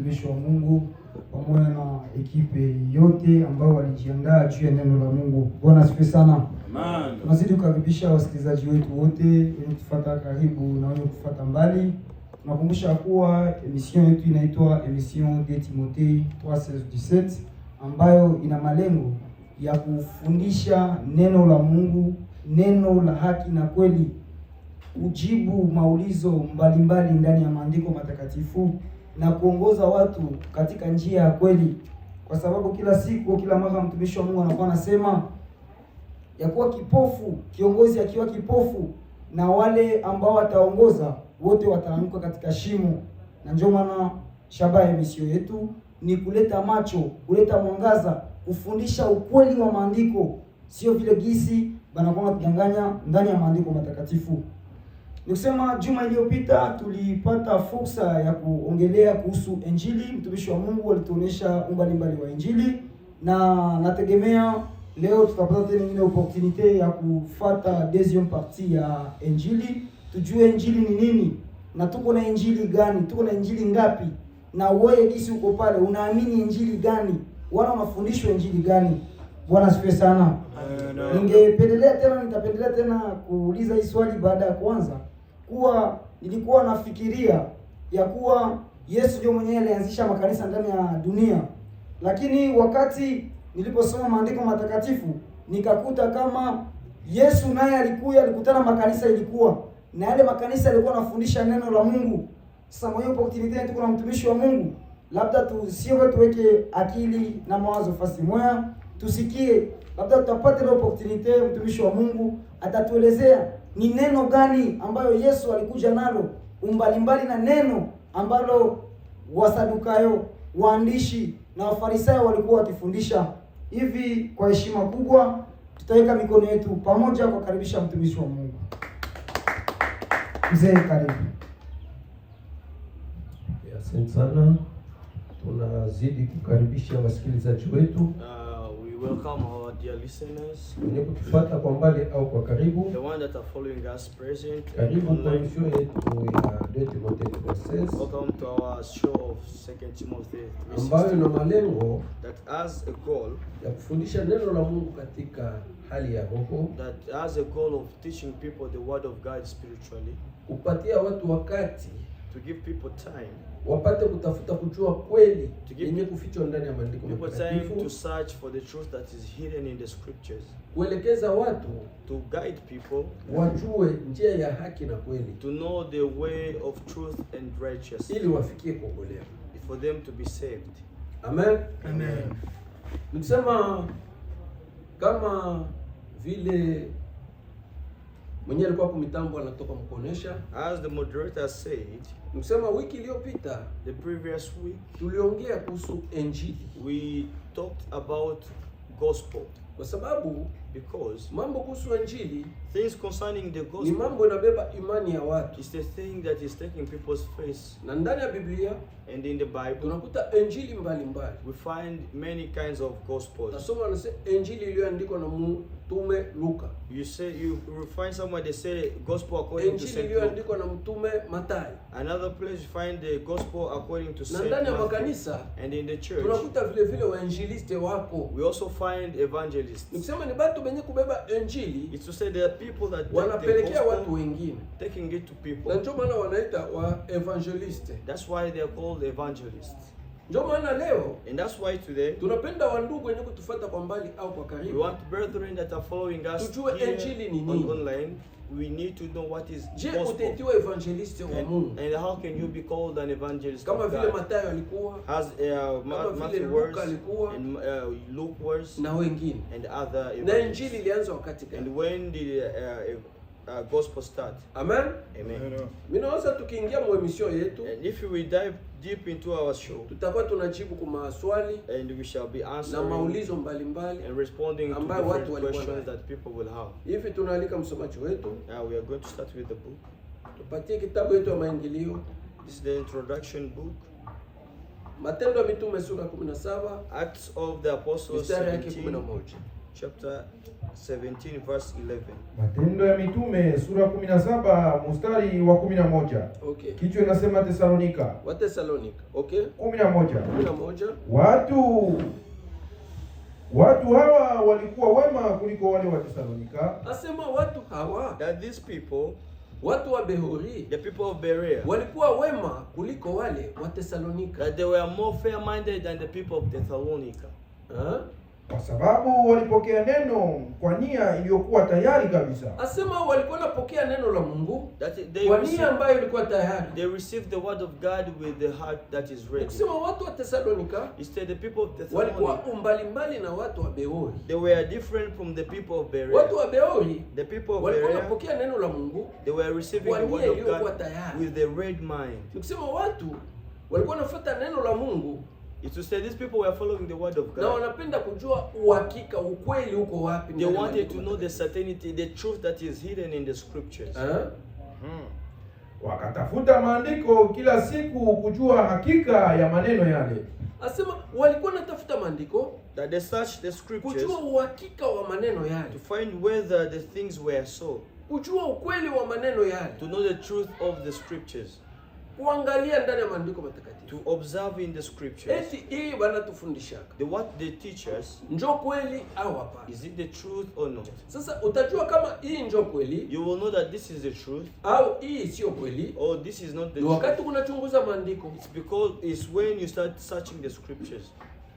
mtumishi wa Mungu pamoja na ekipe yote ambao walijiandaa juu ya neno la Mungu. Bwana asifiwe sana. Amen. Tunazidi kukaribisha wasikilizaji wetu wote wenye kufuata karibu na wenye kufuata mbali. Tunakumbusha kuwa emission yetu inaitwa Emission de Timothée 3:17 ambayo ina malengo ya kufundisha neno la Mungu, neno la haki na kweli, kujibu maulizo mbalimbali ndani ya maandiko matakatifu na kuongoza watu katika njia ya kweli, kwa sababu kila siku, kila mara mtumishi wa Mungu anakuwa anasema ya kuwa kipofu, kiongozi akiwa kipofu, na wale ambao wataongoza wote wataanguka katika shimo. Na ndio maana shabaha ya misio yetu ni kuleta macho, kuleta mwangaza, kufundisha ukweli wa maandiko, sio vile gisi banakuwa kudanganya ndani ya maandiko matakatifu. Nikusema juma iliyopita tulipata fursa ya kuongelea kuhusu Injili. Mtumishi wa Mungu alituonesha mbalimbali wa Injili, na nategemea leo tutapata tena ile opportunity ya kufuata deuxième partie ya Injili, tujue Injili ni nini na tuko na Injili gani, tuko na Injili ngapi, na wewe kisi uko pale unaamini Injili gani, wala unafundishwa Injili gani. Bwana asifiwe sana. Nitapendelea tena kuuliza hii swali baada ya kuanza kuwa nilikuwa nafikiria ya kuwa Yesu ndio mwenyewe alianzisha makanisa ndani ya dunia, lakini wakati niliposoma maandiko matakatifu nikakuta kama Yesu naye alikutana makanisa, ilikuwa na yale makanisa yalikuwa yanafundisha neno la Mungu. Sasa mwenye opportunity tuko na mtumishi wa Mungu, labda tuweke akili na mawazo fasi moja, tusikie, labda tutapata ile opportunity. Mtumishi wa Mungu atatuelezea ni neno gani ambayo Yesu alikuja nalo, umbalimbali na neno ambalo Wasadukayo, waandishi na Wafarisayo walikuwa wakifundisha. Hivi kwa heshima kubwa tutaweka mikono yetu pamoja kwa karibisha mtumishi wa Mungu. Mzee, karibu. Asante sana. Tunazidi kukaribisha wasikilizaji wetu. We welcome our dear listeners, wenye kutufuata kwa mbali au kwa karibu. the one that are following us present Karibu kwa online. emission yetu ya 2 Timothée 3:16 Welcome to our show of 2 Timothy ambayo 3:16 ina malengo that has a goal, ya kufundisha neno la Mungu katika hali ya roho, that has a goal of teaching people the word of God spiritually, kupatia watu wakati to give people time, wapate kutafuta kujua kweli To give yenye kufichwa ndani ya maandiko people time to matakatifu, search for the truth that is hidden in the scriptures, kuelekeza watu to guide people wajue njia ya haki na kweli, to know the way of truth and righteousness, ili wafikie kuokolewa. for them to be saved. Amen. Amen. Nikisema kama vile mwenye alikuwa kwa mitambo anatoka mkuonesha, As the moderator said, nikisema wiki iliyopita the previous week tuliongea kuhusu Injili, we talked about gospel, kwa sababu because mambo kuhusu Injili things concerning the ni gospel mambo inabeba imani ya watu, is the thing that is taking people's faith. na ndani ya Biblia And in the Bible, tunakuta Injili mbalimbali. we find many kinds of gospels. Tasoma anasema Injili iliyoandikwa na Mtume Luka, You will find somewhere they say gospel according to Injili Saint Luke. iliyoandikwa na Mtume Mathayo. Another place you find the gospel according to Na Saint ndani ya Matthew. makanisa And in the church, tunakuta vile vile wainjilisti wako. we also find evangelists. Nikisema ni watu wenye kubeba Injili, It's to say there are people that take the wanapelekea watu gospel, wengine, taking it to na people. ndio maana wanaita wa evangeliste. That's why they are called evangelists. Ndio maana leo And that's why today tunapenda wandugu wenye kutufuata kwa mbali au kwa we karibu, want brethren that are following us tujue here Injili ni on nini. online. We need to know what is Je, gospel. utaitiwa evangeliste wa Mungu And how can you be called an evangelist kama of vile God? Mathayo alikuwa As vile Matthew Luka was alikuwa, and Luke was na wengine, and other na evangelists. Injili ilianza wakati And gani? when did gospel start? Amen. Amen. Mimi naanza tukiingia mu emission yetu, And if we dive deep into our show, tutakuwa tunajibu kwa maswali and we shall be na answering maulizo mbalimbali. and responding to ambayo watu different walikuwa questions nayo. that people will have. Hivi tunaalika msomaji wetu Now we are going to start with the book. tupatie kitabu yetu ya maingilio, This is the introduction book, Matendo ya Mitume sura 17 Acts of the Apostles mstari yake 17, 11. chapter 17 verse 11. Matendo ya Mitume sura 17 mstari wa 11. Okay. Kichwa inasema Tesalonika. Wa Thessalonica. Okay. 11. 11. Watu hawa walikuwa wema kuliko wale wa Tesalonika. Asema watu hawa, That these people, watu wa Behori, the people of Berea, walikuwa wema kuliko wale wa Thessalonica. that they were more fair-minded than the people of Thessalonica. Kwa sababu walipokea neno kwa nia iliyokuwa tayari kabisa. Asema walikuwa napokea neno la Mungu That kwa nia ambayo ilikuwa tayari. they received the word of God with the heart that is ready. Kusema watu wa Thessalonica Instead, the people of walikuwa Thessalonica, mbalimbali na watu wa Behori. they were different from the people of Berea. Watu wa Behori The people of walikuwa Berea, napokea neno la Mungu they were receiving kwa the nia word of iliyokuwa God tayari. with the red mind. Nikusema watu walikuwa nafuata neno la Mungu It's to say these people were following the word of na God. wanapenda kujua uhakika, ukweli uko wapi. They ndani ya wanted to maandiko know the matakatifu. certainty, the truth that is hidden in the scriptures. Wakatafuta maandiko kila siku kujua hakika ya maneno yale. Asema walikuwa natafuta maandiko That they searched the scriptures kujua uhakika wa maneno yale, to find whether the things were so, kujua ukweli wa maneno yale, to know the truth of the scriptures, kuangalia ndani ya maandiko matakatifu. to observe in the scriptures. Eti hii banatufundishaka What they teach us, njoo kweli au hapana. is it the truth or not? Sasa utajua kama hii njoo kweli You will know that this is the truth au hii sio kweli or this is not the ni wakati truth. kunachunguza maandiko. It's because it's when you start searching the scriptures.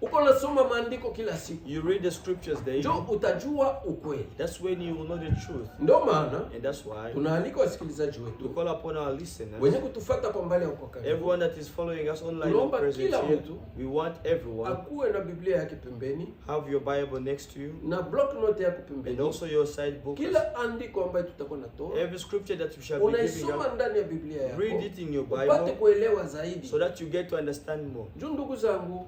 Uko nasoma maandiko kila siku, You read the scriptures daily. njoo utajua ukweli. That's when you will know the truth. Ndio maana And that's why tunaalika wasikilizaji we wetu call upon our listeners, wenye kutufuata kwa mbali au kwa karibu, everyone that is following us online or Tunaomba present kila here. mtu We want everyone, akuwe na Biblia yake pembeni have your Bible next to you na block note yako and pembeni. also your side book. Kila andiko ambayo tutakuwa natoa Every scripture that you shall be giving unaisoma out, ndani ya Biblia yako, read it in your upate Bible kuelewa zaidi. so that you get to understand more. Njoo ndugu zangu,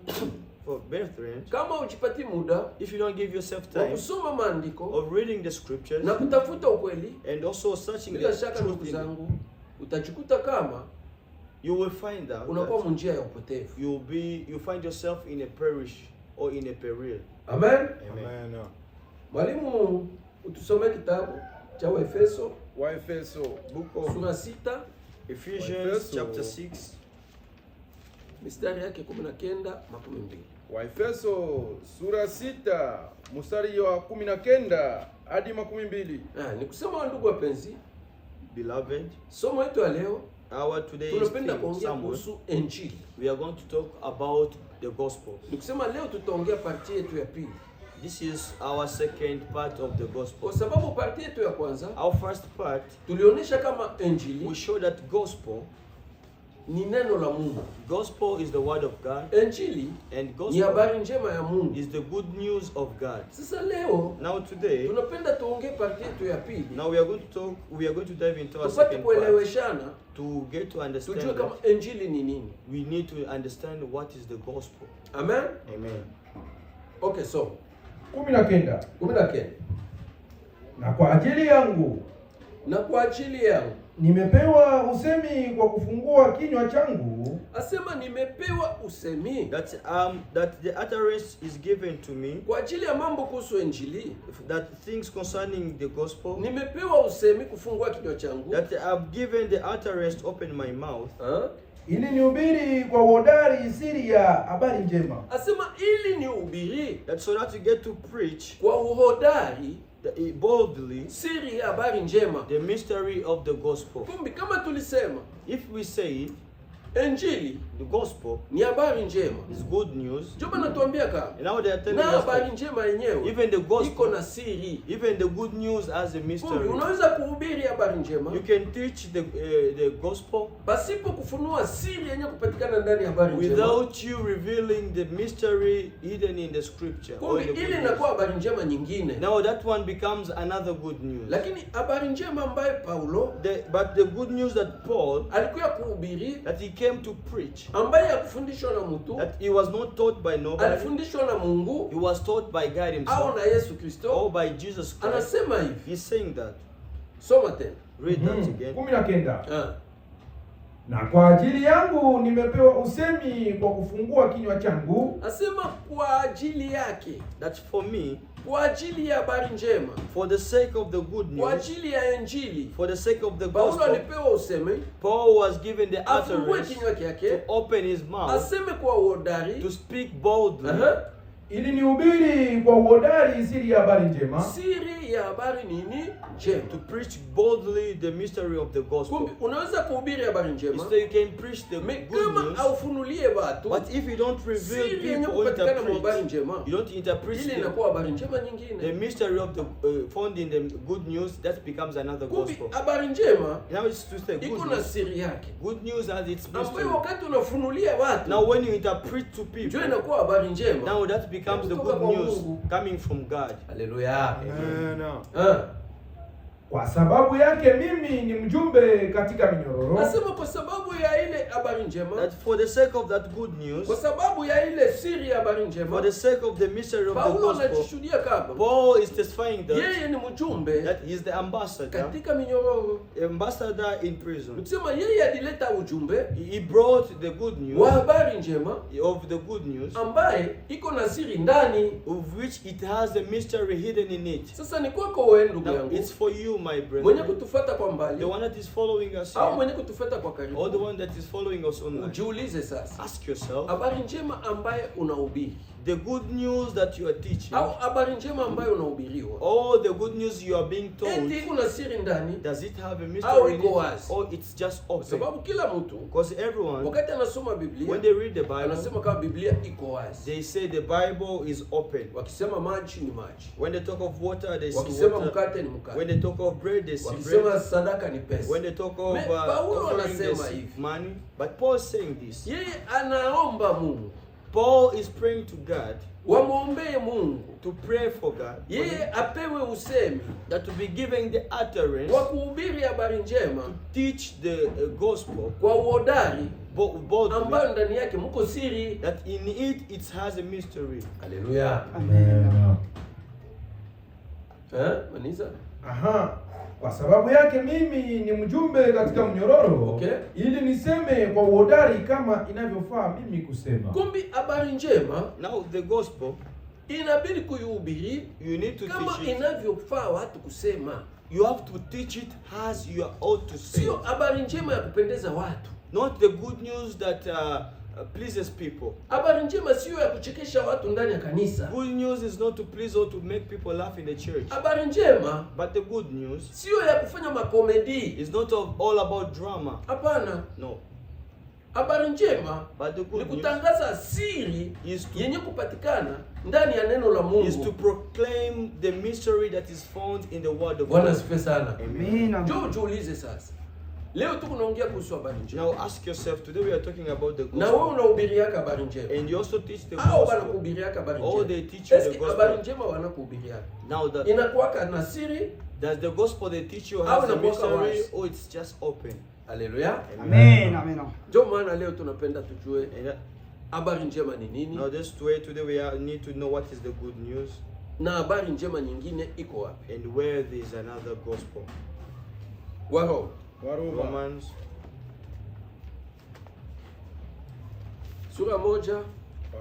For brethren, kama ujipati muda if you don't give yourself wa time kusoma maandiko of reading the scriptures na kutafuta ukweli, and also searching bila the shaka truth ndugu in, zangu, utajikuta kama you will find out unakuwa that munjia ya upotevu. you find yourself in a perish or in a peril. Amen. Amen. Mwalimu, utusomee kitabu cha Waefeso Waefeso Book of sura 6 Ephesians Waefeso. chapter 6. mistari yake 19-12. Waefeso sura 6 mstari wa 19 hadi 12. Ni kusema ndugu wapenzi, Beloved, somo letu ya leo our today's tunapenda theme, kuongea Samuel, kuhusu Injili. we are going to talk about the gospel. Ni kusema leo tutaongea parti yetu ya pili, This is our second part of the gospel. kwa sababu parti yetu ya kwanza Our first part, tulionyesha kama we Injili show that gospel, ni neno la Mungu. gospel is the word of God, Injili and ni gospel habari njema ya Mungu. is the good news of God. Sasa leo Now today, tunapenda tuongee parti yetu ya pili, now we are going to dive into our tupate second part kueleweshana, to get to understand tujue kama that Injili ni nini. we need to understand what is the gospel. Amen. Amen. Okay, so 19. 19. Na kwa ajili yangu Na kwa ajili yangu nimepewa usemi kwa kufungua kinywa changu, asema nimepewa usemi That the utterance is given to me, kwa ajili ya mambo kuhusu Injili. that things concerning the gospel, Nimepewa usemi kufungua kinywa changu, that I've given the utterance to open my mouth, ili nihubiri kwa uhodari siri ya habari njema. asema ili ni ubiri that so that you get to preach kwa uhodari boldly siri ya habari njema. the mystery of the gospel. Kumbi kama tulisema If we say Injili the gospel ni habari njema, is good news, Joba natuambia kama and now they are telling na us habari that njema yenyewe even the iko gospel, na siri. even the good news as a Kumbi mystery. unaweza kuhubiri habari njema You can teach the gospel pasipo kufunua siri yenye kupatikana ndani ya habari njema. without you revealing the mystery hidden in the scripture. Or Kumbi in the good ili news. inakuwa habari njema nyingine. Now that one becomes another good news. Lakini habari njema ambayo Paulo But the good news that Paul, alikuwa kuhubiri, that he came to preach, ambaye hakufundishwa na mtu, that he was not taught by nobody, alifundishwa na Mungu he was taught by God au himself na Yesu Kristo. or by Jesus Christ. Anasema hivi, He's saying that. soma tena. Read that again. 19. Na kwa ajili yangu nimepewa usemi kwa kufungua kinywa changu. Asema kwa ajili yake, That for me, kwa ajili ya habari njema, for the sake of the good kwa news, ajili ya Injili, for the sake of the Paulo gospel, alipewa usemi Paul was given the afungue utterance kinywa to chake, open his mouth, aseme kwa uhodari, to speak boldly, Ili nihubiri kwa uhodari siri ya habari njema. siri ya habari nini njema. to preach boldly the mystery of the gospel. Kumbe unaweza kuhubiri habari njema, So you can preach the good kama news, aufunulie watu but if you don't reveal siri yenye people or kupatikana mu habari interpret, njema, you don't interpret ile the inakuwa habari njema the nyingine. mystery of the found in the good news, that becomes another Kumbe gospel. habari njema Now it's to say iko good na news. siri yake, Good news has its mystery. ambayo wakati unafunulia watu Now when you interpret to ndio people, inakuwa habari njema. now that becomes the Kutoka good kwa news Mungu. coming from God. Haleluya. Amen. Kwa sababu yake mimi ni mjumbe katika minyororo. Nasema kwa sababu ya ile habari njema, That for the sake of that good news, kwa sababu ya ile siri ya habari for njema, the sake of the mystery of the Paulo gospel, anajishuhudia kama Paul is testifying that yeye ni mjumbe he is the ambassador, katika minyororo. ambassador in prison. Nikisema yeye alileta ujumbe He brought the good news wa habari njema of the good news, ambaye iko na siri ndani. of which it has a mystery hidden in it. Sasa ni kwako wewe ndugu Now yangu, it's for you, my mwenye brother, kutufuata kwa the mbali one that is following us au here, mwenye kutufuata kwa or the karibu. one that is following us online. Ujiulize sasa, Ask yourself, habari njema ambaye unahubiri the good news that you are teaching, au habari njema ambayo unahubiriwa, or the good news you are being told, eti iko na siri ndani, does it have a au mystery in iko it, wazi? or it's just Kwa open? sababu kila mtu Because everyone, wakati anasoma Biblia when they read the Bible, anasema kama Biblia iko wazi. they say the Bible is open. Wakisema maji ni maji, When they talk of water, they see wakisema water. mkate ni When mkate, they talk of bread, they see wakisema bread. sadaka ni pesa. When they talk of Paulo offering, they anasema see hivi, money. But Paul is saying this. yeye anaomba Mungu, Paul is praying to God, wamwombee Mungu, to pray for God, yeye apewe usemi that to be given the utterance wa kuhubiri habari njema teach the gospel kwa uhodari boldly, ambayo ndani yake mko siri. that in it has a mystery. Haleluya. Manisa? Aha. Kwa sababu yake mimi ni mjumbe katika mnyororo. Okay. Ili niseme kwa uhodari kama inavyofaa mimi kusema. Kumbi habari njema Now the gospel, inabidi kuihubiri you need to kama teach it. inavyofaa watu kusema. You have to teach it as you are ought to say. Sio habari njema ya kupendeza watu. Not the good news that pleases people. Habari njema sio ya kuchekesha watu ndani ya kanisa. Good news is not to please or to make people laugh in the church. Habari njema But the good news sio ya kufanya makomedi. is not all about drama. Hapana. No. Habari njema But the ni good news kutangaza siri is yenye kupatikana ndani ya neno la is to Mungu. proclaim the mystery that is found in the word of Bwana God. asifiwe sana. Amina. Njoo ujiulize sasa. Leo tuko naongea kuhusu habari njema. Now ask yourself, today we are talking about the Na wewe gospel. unahubiriaka habari njema. And you also teach the Au gospel. wanakuhubiriaka habari Or njema. they teach you the Eski habari gospel. njema wanakuhubiriaka. Now Inakuwaka na siri. does the gospel they teach you Au has a inakuwaka mystery, wazi? or it's just open? Haleluya. Amen. Amen. Ndio maana leo tunapenda tujue And habari njema ni nini now this way today we need to know what is the good news na habari njema nyingine iko wapi. and where there is another gospel. Waroma Romans sura moja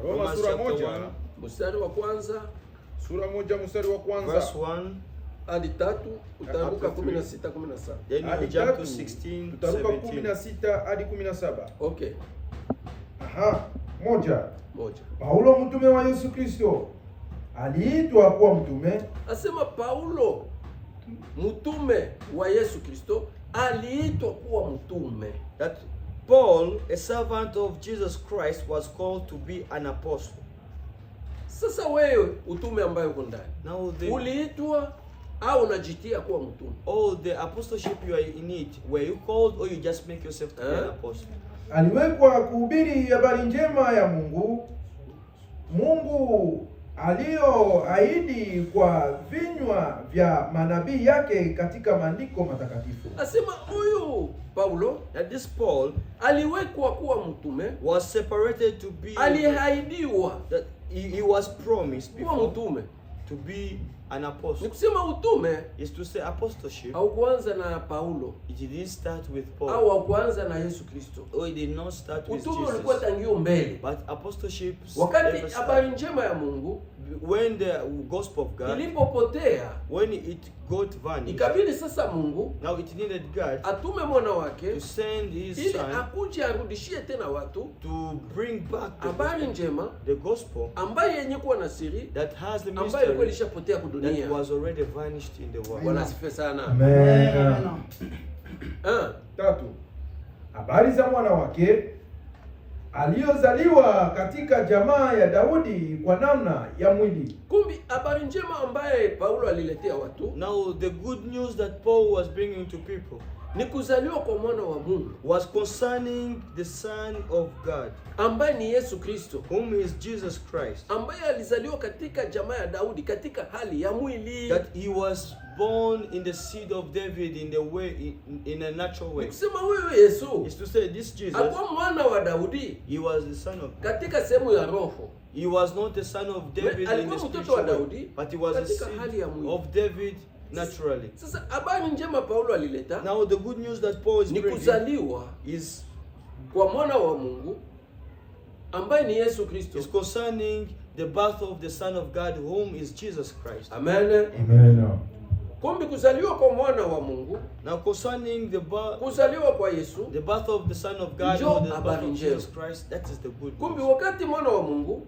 Roma sura chapter moja. 1, mstari wa kwanza Sura moja mstari wa kwanza. verse 1, hadi 3 utaruka Up to 16 17. then we Hadi jump to tatu, 16, tutaruka 17. 16 hadi 17. Okay, Aha. Moja. moja. Paulo mtume wa Yesu Kristo aliitwa kuwa mtume Asema Paulo mtume wa Yesu Kristo aliitwa kuwa mtume. That Paul, a servant of Jesus Christ, was called to be an apostle. Sasa wewe utume ambayo uko ndani Now uliitwa au unajitia kuwa mtume? the apostleship you are in it, were you called or you just make yourself to be an apostle? aliwekwa kuhubiri habari njema ya Mungu aliyoahidi kwa vinywa vya manabii yake katika maandiko matakatifu. Asema huyu Paulo That this Paul aliwekwa kuwa mtume, was separated to be, aliahidiwa that he was promised kuwa before mtume. to be an apostle. Nikusema utume Is to say apostleship. au kuanza na Paulo It didn't start with Paul. au kuanza na Yesu Kristo. Or it did not start with Utume ulikuwa Jesus. tangio mbele. But apostleship Wakati never habari started. njema ya Mungu When the gospel of God, ilipopotea, when it got vanished, ikabidi sasa Mungu now it needed God atume mwana wake to send his ili son akuje arudishie tena watu to bring back habari njema the gospel ambaye yenye kuwa na siri that has the ambayo ilikuwa mystery ilishapotea that kudunia. was already vanished in the world. Bwana asifiwe sana. Amen. Ah, 3. Habari za mwana wake aliyozaliwa katika jamaa ya Daudi kwa namna ya mwili. kumbi habari njema ambaye Paulo aliletea watu Now the good news that Paul was bringing to people ni kuzaliwa kwa mwana wa Mungu was concerning the Son of God, ambaye ni Yesu Kristo, whom is Jesus Christ, ambaye alizaliwa katika jamaa ya Daudi katika hali ya mwili. that he was born in the seed of David in the way in a natural way. Kusema huyu Yesu Is to say this Jesus, alikuwa mwana wa Daudi he was the son of God. katika sehemu ya roho. He was not the son of David in Alikuwa the mtoto wa spiritual way, Daudi but he was the katika seed hali ya mwili. of David naturally. Sasa habari njema Paulo alileta Now the good news that Paul is ni bringing kuzaliwa is kwa mwana wa Mungu ambaye ni Yesu Kristo. concerning the birth of the Son of God, whom is Jesus Christ. Amen. Amen. Kumbi kuzaliwa kwa mwana wa Mungu, Now concerning kuzaliwa kwa Yesu, the birth of the Son of God, Njo or the birth habari of njema. Jesus Christ, that is the good kumbi news. wakati mwana wa Mungu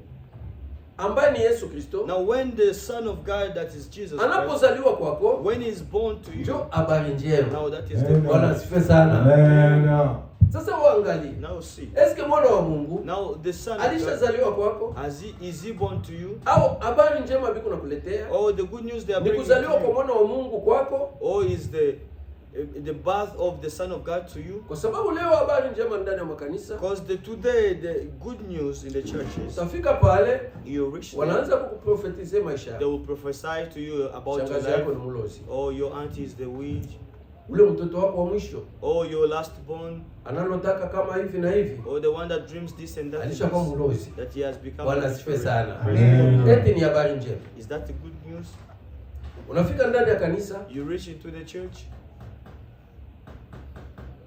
ambaye ni Yesu Kristo Now when the Son of God, that is Jesus Christ, anapozaliwa kwako, when he is born to you, njo habari njema. now that is the Amen. good Bwana news. asifiwe sana. Amen. Sasa uangalie, Now see, eske mwana wa Mungu now the Son of God, alishazaliwa kwako is he born to you? au habari njema biko nakuletea Or the good news they are ni bringing kuzaliwa to kwa you? mwana wa Mungu kwako? Or is the birth of the Son of God to you? Kwa sababu leo habari njema ndani ya makanisa, Because today the good news in the churches, utafika pale you reach them, wanaanza kukuprofetize maisha they yako. will prophesy to you about your Shangazi yako life. ni mlozi, Or your aunt is the witch. ule mtoto wako wa mwisho Or your last born. analotaka kama hivi na hivi Or the one that dreams this and that. alishakuwa mlozi. That he has become. Bwana a asifiwe witch. sana. Amen. Eti ni habari njema. Is that the good news? Unafika ndani ya kanisa, You reach into the church,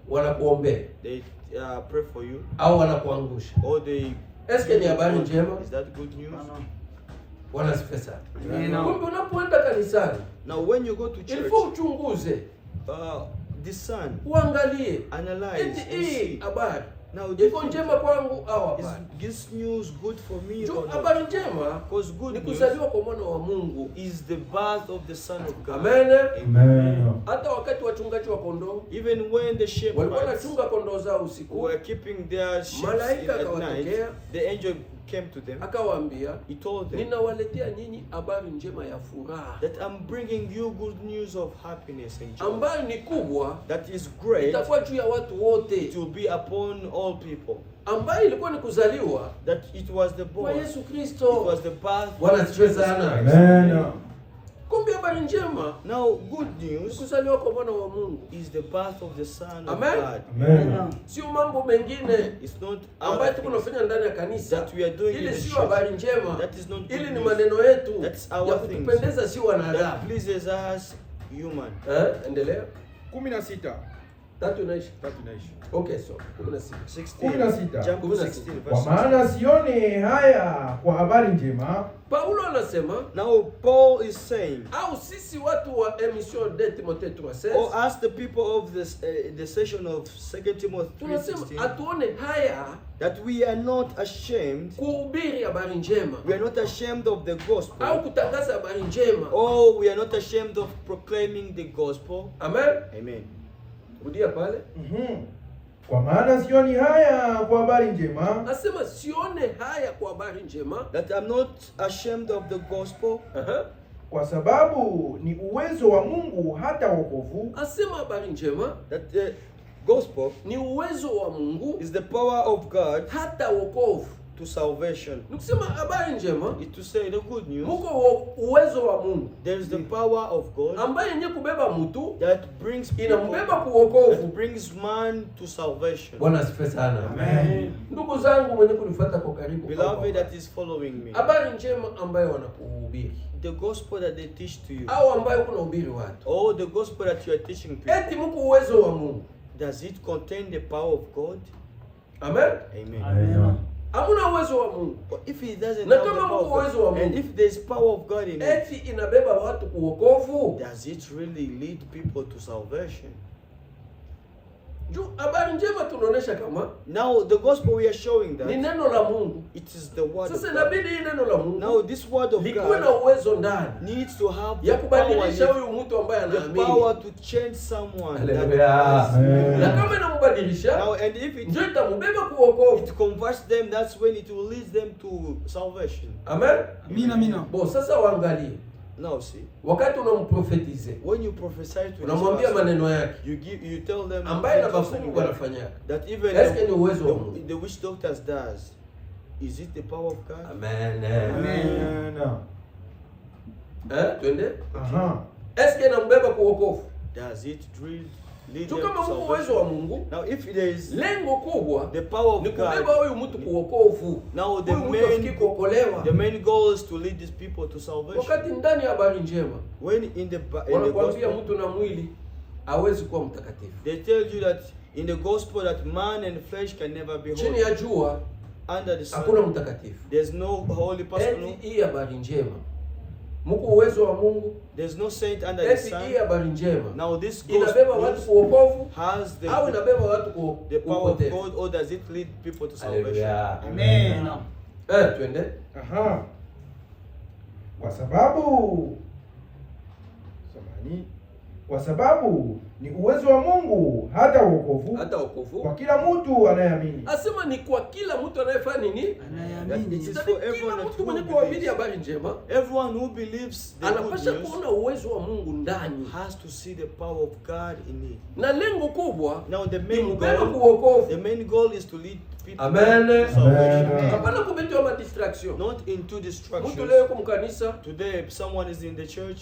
wanakuombea they pray for you. au wanakuangusha. Or they. Eske ni habari njema? Is that good news? Bwana asifiwe sana. Amen. Kumbe unapoenda kanisani, Now when you go to church, ilifo uchunguze, discern, uangalie analyze, eti and hii see. habari Now iko njema kwangu au is hapana. this news good for me Jo, or not? habari njema Because good ni news kuzaliwa kwa mwana wa Mungu. is the birth of the Son of God. Amen. Amen. Hata wakati wachungaji wa kondoo Even when the walikuwa shepherds wanachunga kondoo zao usiku, were keeping their sheep Malaika at akawatokea. night, the angel came to them. akawaambia, He told them ninawaletea nyinyi habari njema ya furaha that I'm bringing you good news of happiness and joy. ambayo ni kubwa, That is great. itakuwa juu ya watu wote, It will be upon all people. ambayo ilikuwa ni kuzaliwa That it was the kwa born. Yesu It Kristo. was the birth Bwana of asifiwe Jesus sana. Christ. Amen. Kumbe habari njema Now, good ni news kuzaliwa kwa mwana wa Mungu, is the birth of the Son of Amen. God. Amen. sio mambo mengine It's not ambayo other tuko things tunafanya ndani ya kanisa. that we are doing in Ile the sio church. habari njema, That is not good ili ni news. maneno yetu That's our ya things. kutupendeza, si That wanadamu. pleases us human. Endelea. 16. Tatu inaisha. Tatu inaisha. Okay, so 16. 16. Jump to 16 Kwa verse maana sione haya kwa habari njema Paulo anasema, 16. Now Paul is saying, au sisi watu wa emission de Timothée 3:16 or ask the people of this the session of 2 Timothy tunasema 3:16, atuone haya that we are not ashamed. kuhubiri habari njema We are not ashamed of the gospel. au kutangaza habari njema. Oh, we are not ashamed of proclaiming the gospel. Amen. Amen. Rudia pale. Kwa maana sioni haya kwa habari njema Nasema sione haya kwa habari njema. That I'm not ashamed of the gospel. kwa sababu ni uwezo wa Mungu hata wokovu Asema habari njema That the gospel ni uwezo wa Mungu is the power of God hata wokovu. to salvation. Nikusema habari njema, It to say the good news. muko uwezo wa Mungu There is the power of God ambaye yenye kubeba mtu that brings people, inambeba kuokovu. that brings man to salvation. Bwana asifiwe sana. Amen. Ndugu zangu mwenye kunifuata kwa karibu, Beloved that is following me, habari njema ambayo wanakuhubiri the gospel that they teach to you, au ambayo kuna hubiri watu, or the gospel that you are teaching people, eti mko uwezo wa Mungu. does it contain the power of God? Amen. Amen. Hamuna uwezo wa Mungu. But if it doesn't Na have the kama power mko of uwezo wa God, and Mungu, if there's power of God in it, eti inabeba watu kuokovu. does it really lead people to salvation? Juu habari njema tunaonesha kama Now the gospel we are showing ni that neno la Mungu. it is the word of Sasa God. inabidi hii neno la Mungu Now this word of likuwe na God uwezo ndani needs to have ya the power, kubadilisha huyu mtu ambaye the anaamini. power to change someone. That Haleluya. has- Na kama inambadilisha, Now and if ndio it itambeba kuokovu. converts them, that's when it will lead them to salvation. Amen. Amina. Bo, sasa waangalie. Now see, Wakati unamprofetize, when you prophesy to this unamwambia person, maneno yake you tell them ambaye na things bafungu concerning wanafanya. that even Eske ni uwezo wa Mungu? the witch doctors does. Is it the power of God? Amen. Amen. Twende. Aha. Eske inambeba kuokovu? Does it lead them Tu to kama mko uwezo wa salvation? Mungu, Now if there is lengo kubwa the power of ni kubeba God, huyu mtu kuokovu. now the Huyu mtu afiki kuokolewa. main goal is to lead these people to salvation. Wakati ndani ya habari njema When in the wanakuambia gospel, mtu na mwili hawezi kuwa mtakatifu. they tell you that in the gospel that man and flesh can never be Chini holy. ya jua Under the hakuna sun, mtakatifu. there's no holy person. Eti hii habari njema, mko uwezo wa Mungu. There's no saint under the Eti hii sun. habari njema Now this inabeba watu gospel kuokovu has au inabeba watu the power of kupotea? God, or does it lead people to salvation? Haleluya. Amen. Twende. Aha. Kwa sababu samahani, kwa sababu ni uwezo wa Mungu hata wokovu Hata wokovu. kwa kila mtu anayeamini. Asema ni kwa kila mtu anayefanya nini? That Anayeamini. it is Sasa for kila everyone mtu who mwenye kuamini believes. habari njema Everyone who believes the good anapasha news kuona uwezo wa Mungu ndani, has to see the power of God in it. na lengo kubwa Now the ni main mbeba goal, kuokovu. the main goal is to lead people Amen. to salvation. Amen. Hapana kubetiwa madistraction. Not into Mtu destruction. leo kumkanisa Today, if someone is in the church,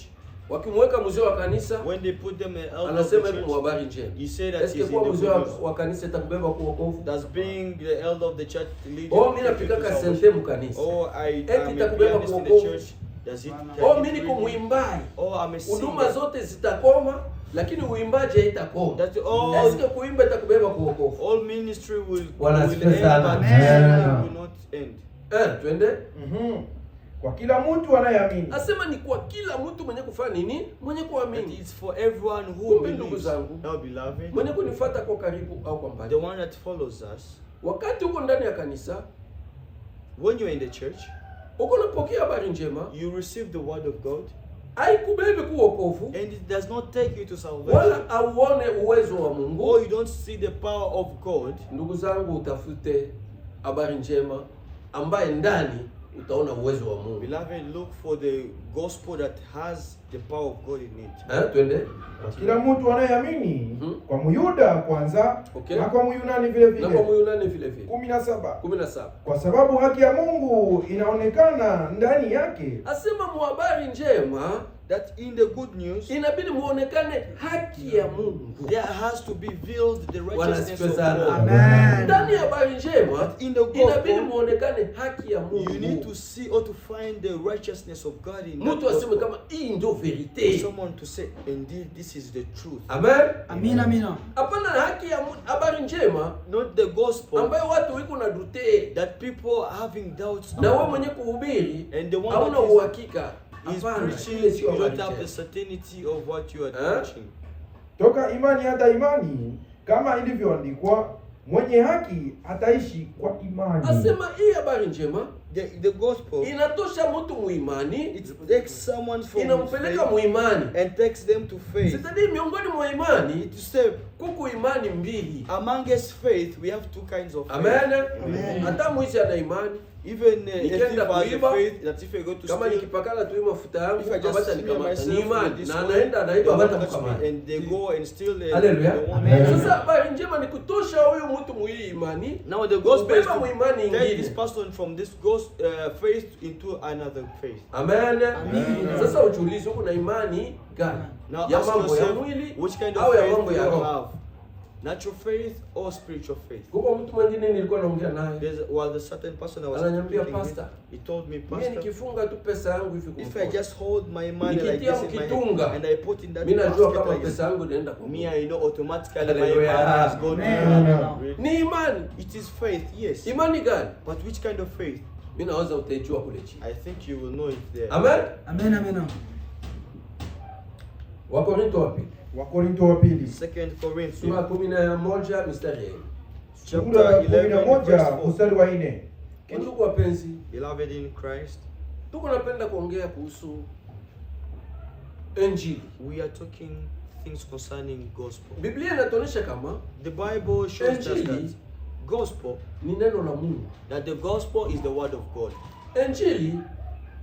wakimweka mzee wa kanisa when they put them an elder of the anasema hivi church, habari njema. you say that Eske he's in kuwa the mzee good news. wa kanisa itakubeba kuokovu? Does being the elder of the church lead Oh, you mimi to napika salvation? sente mkanisa. Oh, Eti I'm a itakubeba pianist in the kuokovu. church. Does it? Oh, can mimi it niko really- mwimbaji. Oh, I'm a Huduma singer. zote zitakoma, lakini uimbaji haitakoma. That all, Eske kuimba itakubeba kuokovu? all ministry will Bwana end, asifiwe sana. but Amen. singing will not end. Twende. Mhm. Kwa kila mtu anayeamini. Asema ni kwa kila mtu mwenye kufanya nini? Mwenye That kuamini. it's for everyone who Kumbe ndugu believes. zangu, Now, beloved, Mwenye kunifuata kwa karibu au kwa the mbali. one that follows us, Wakati uko ndani ya kanisa, when you're in the church, uko unapokea habari njema, you receive the word of God, haikubebe kuokovu and it does not take you to salvation. wala auone uwezo wa Mungu. Or you don't see the power of God. Ndugu zangu, utafute habari njema ambaye ndani utaona uwezo wa Mungu. Beloved, look for the gospel that has the power of God in it. Twende. Kwa kila mtu anayeamini, Mhm. kwa Myuda kwanza Okay. na kwa Myunani vile Na kwa vile. Myunani vile vile. 17. 17. Kwa sababu haki ya Mungu inaonekana ndani yake. Asema muhabari njema That in the good news, inabidi muonekane haki ya Mungu. there has to be revealed the Bwana righteousness asifiwe of sana. God. Amen. Ndani ya habari njema In the inabidi gospel, muonekane haki ya you need Mungu. to see or to find the righteousness of God in that Mtu aseme gospel. kama hii ndio For verite. someone to say, indeed, this is the truth. Amen. Amina. Hapana haki ya habari njema Not the gospel ambayo watu wiko na dute that people are having doubts na wewe about. mwenye kuhubiri And the one hauna that is uhakika. is Hapana, preaching, ile sio you don't habari have the njema. certainty of what you are Eh? preaching. Toka imani hata imani, kama ilivyoandikwa, mwenye haki ataishi kwa imani. Asema hii habari njema The gospel, inatosha mtu muimani, it takes someone from inampeleka faith muimani. and takes them to faith. Sitadi miongoni mwa imani To say, kuku imani mbili. among us faith, we have two kinds of faith. Amen. Amen. Hata mwizi ana imani, Even if you Nikienda have the kuiba, faith that if you go to kama steal, nikipakala tu mafuta yangu if I just abata smear nikamata myself ni imani with this na oil, anaenda they anaitwa won't abata touch me, mkamata. and they go and steal the Haleluya. one. Sasa habari njema ni kutosha huyu mtu muhii imani. Now the gospel is Kubeba to muimani take this ingine. person from this faith into another faith. Amen. Sasa ujiulize uko na imani gani? Now Ya ask mambo ya yourself, mwili which kind au of ya faith mambo do ya you roho? have? Natural faith or spiritual faith? Kuko mtu mwingine nilikuwa naongea naye. There's a certain person I was Ananiambia, speaking with. "Pastor, He told me, Mimi Pastor, nikifunga tu pesa yangu hivi if I kumfuata. just hold my money like Nikitia this in my mkitunga, hand and I put in that Mimi najua basket kama like this, pesa yangu inaenda kwa me, I know automatically my Hallelujah. money has gone. Amen. Ni imani. It is faith, yes. Imani gani? But which kind of faith? Mimi naweza utaijua kule chini. I think you will know it there. Amen. Amen, amen. Wakorintho wa pili. Wakorinto wa pili Second Sura Corinthians 11 mstari 4. sura chapter 11 verse 11 4. mstari wa 4. Ndugu wapenzi, Beloved in Christ, tuko napenda kuongea kuhusu Injili. we are talking things concerning gospel. Biblia inatuonyesha kama The Bible shows us that Injili gospel, ni neno la Mungu. that the gospel is the word of God. Injili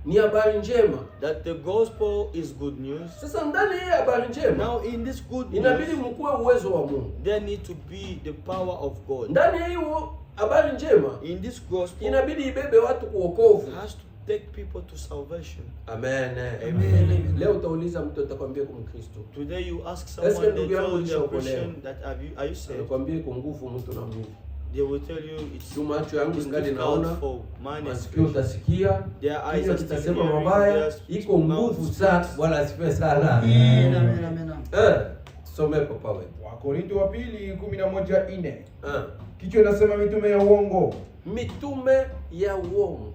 ni habari njema. That the gospel is good news. Sasa ndani ya habari njema Now in this good news, inabidi mkue uwezo wa Mungu. there need to be the power of God. Ndani ya hiyo habari njema In this gospel, inabidi ibebe watu kuokovu. has to take people to salvation. Amen. Amen. Leo utauliza mtu atakwambia kwa Mkristo. Today you ask Eske someone, they ndugu yangu tell you nishaokolewa? Christian that are you saved? Anakuambia kwa nguvu mtu na Mungu. They will tell you it's Tu macho yangu it's ingali difficult naona, for man and masikio spiritual. utasikia, Their eyes kinywa are still kitasema hearing, mabaya, their iko nguvu mouth sana. Bwana asifiwe sana. Amen, amen, amen. Tusome papa wetu. Wakorinto wa pili 11:4. Eh. Kichwa inasema mitume ya uongo. Mitume ya uongo.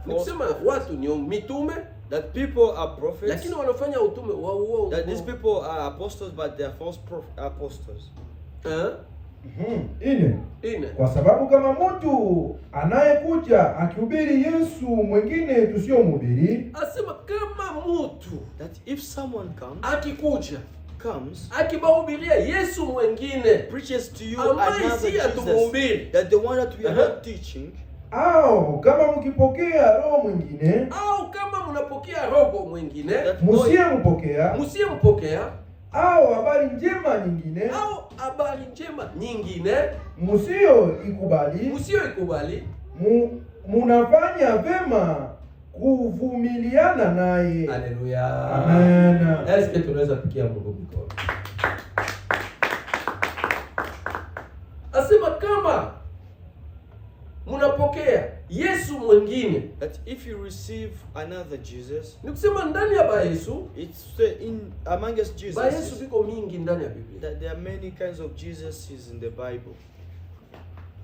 Nikisema watu ni mitume that people are prophets, lakini wanafanya utume wa uongo. that these people are apostles, but they are false apostles. Ine. Kwa sababu kama mtu anayekuja akihubiri Yesu mwingine tusiyomhubiri, Asema kama mtu That if someone akikuja comes, akibahubiria Yesu mwingine preaches to you ambaye another si Jesus, atumuhubiri, that the one that we are Uh-huh. not teaching, au kama mkipokea roho mwingine au kama mnapokea roho mwingine that msiyempokea, msiyempokea, au habari njema nyingine au habari njema nyingine msiyoikubali, msiyoikubali, munafanya vema kuvumiliana naye. haleluya, Amen. Eske tunaweza pikia Mungu mikono? Asema kama mnapokea Yesu mwingine, that if you receive another Jesus, ni kusema ndani ya ba Yesu, it's in among us Jesus. ba Yesu biko mingi ndani ya Biblia. That there are many kinds of Jesuses in the Bible.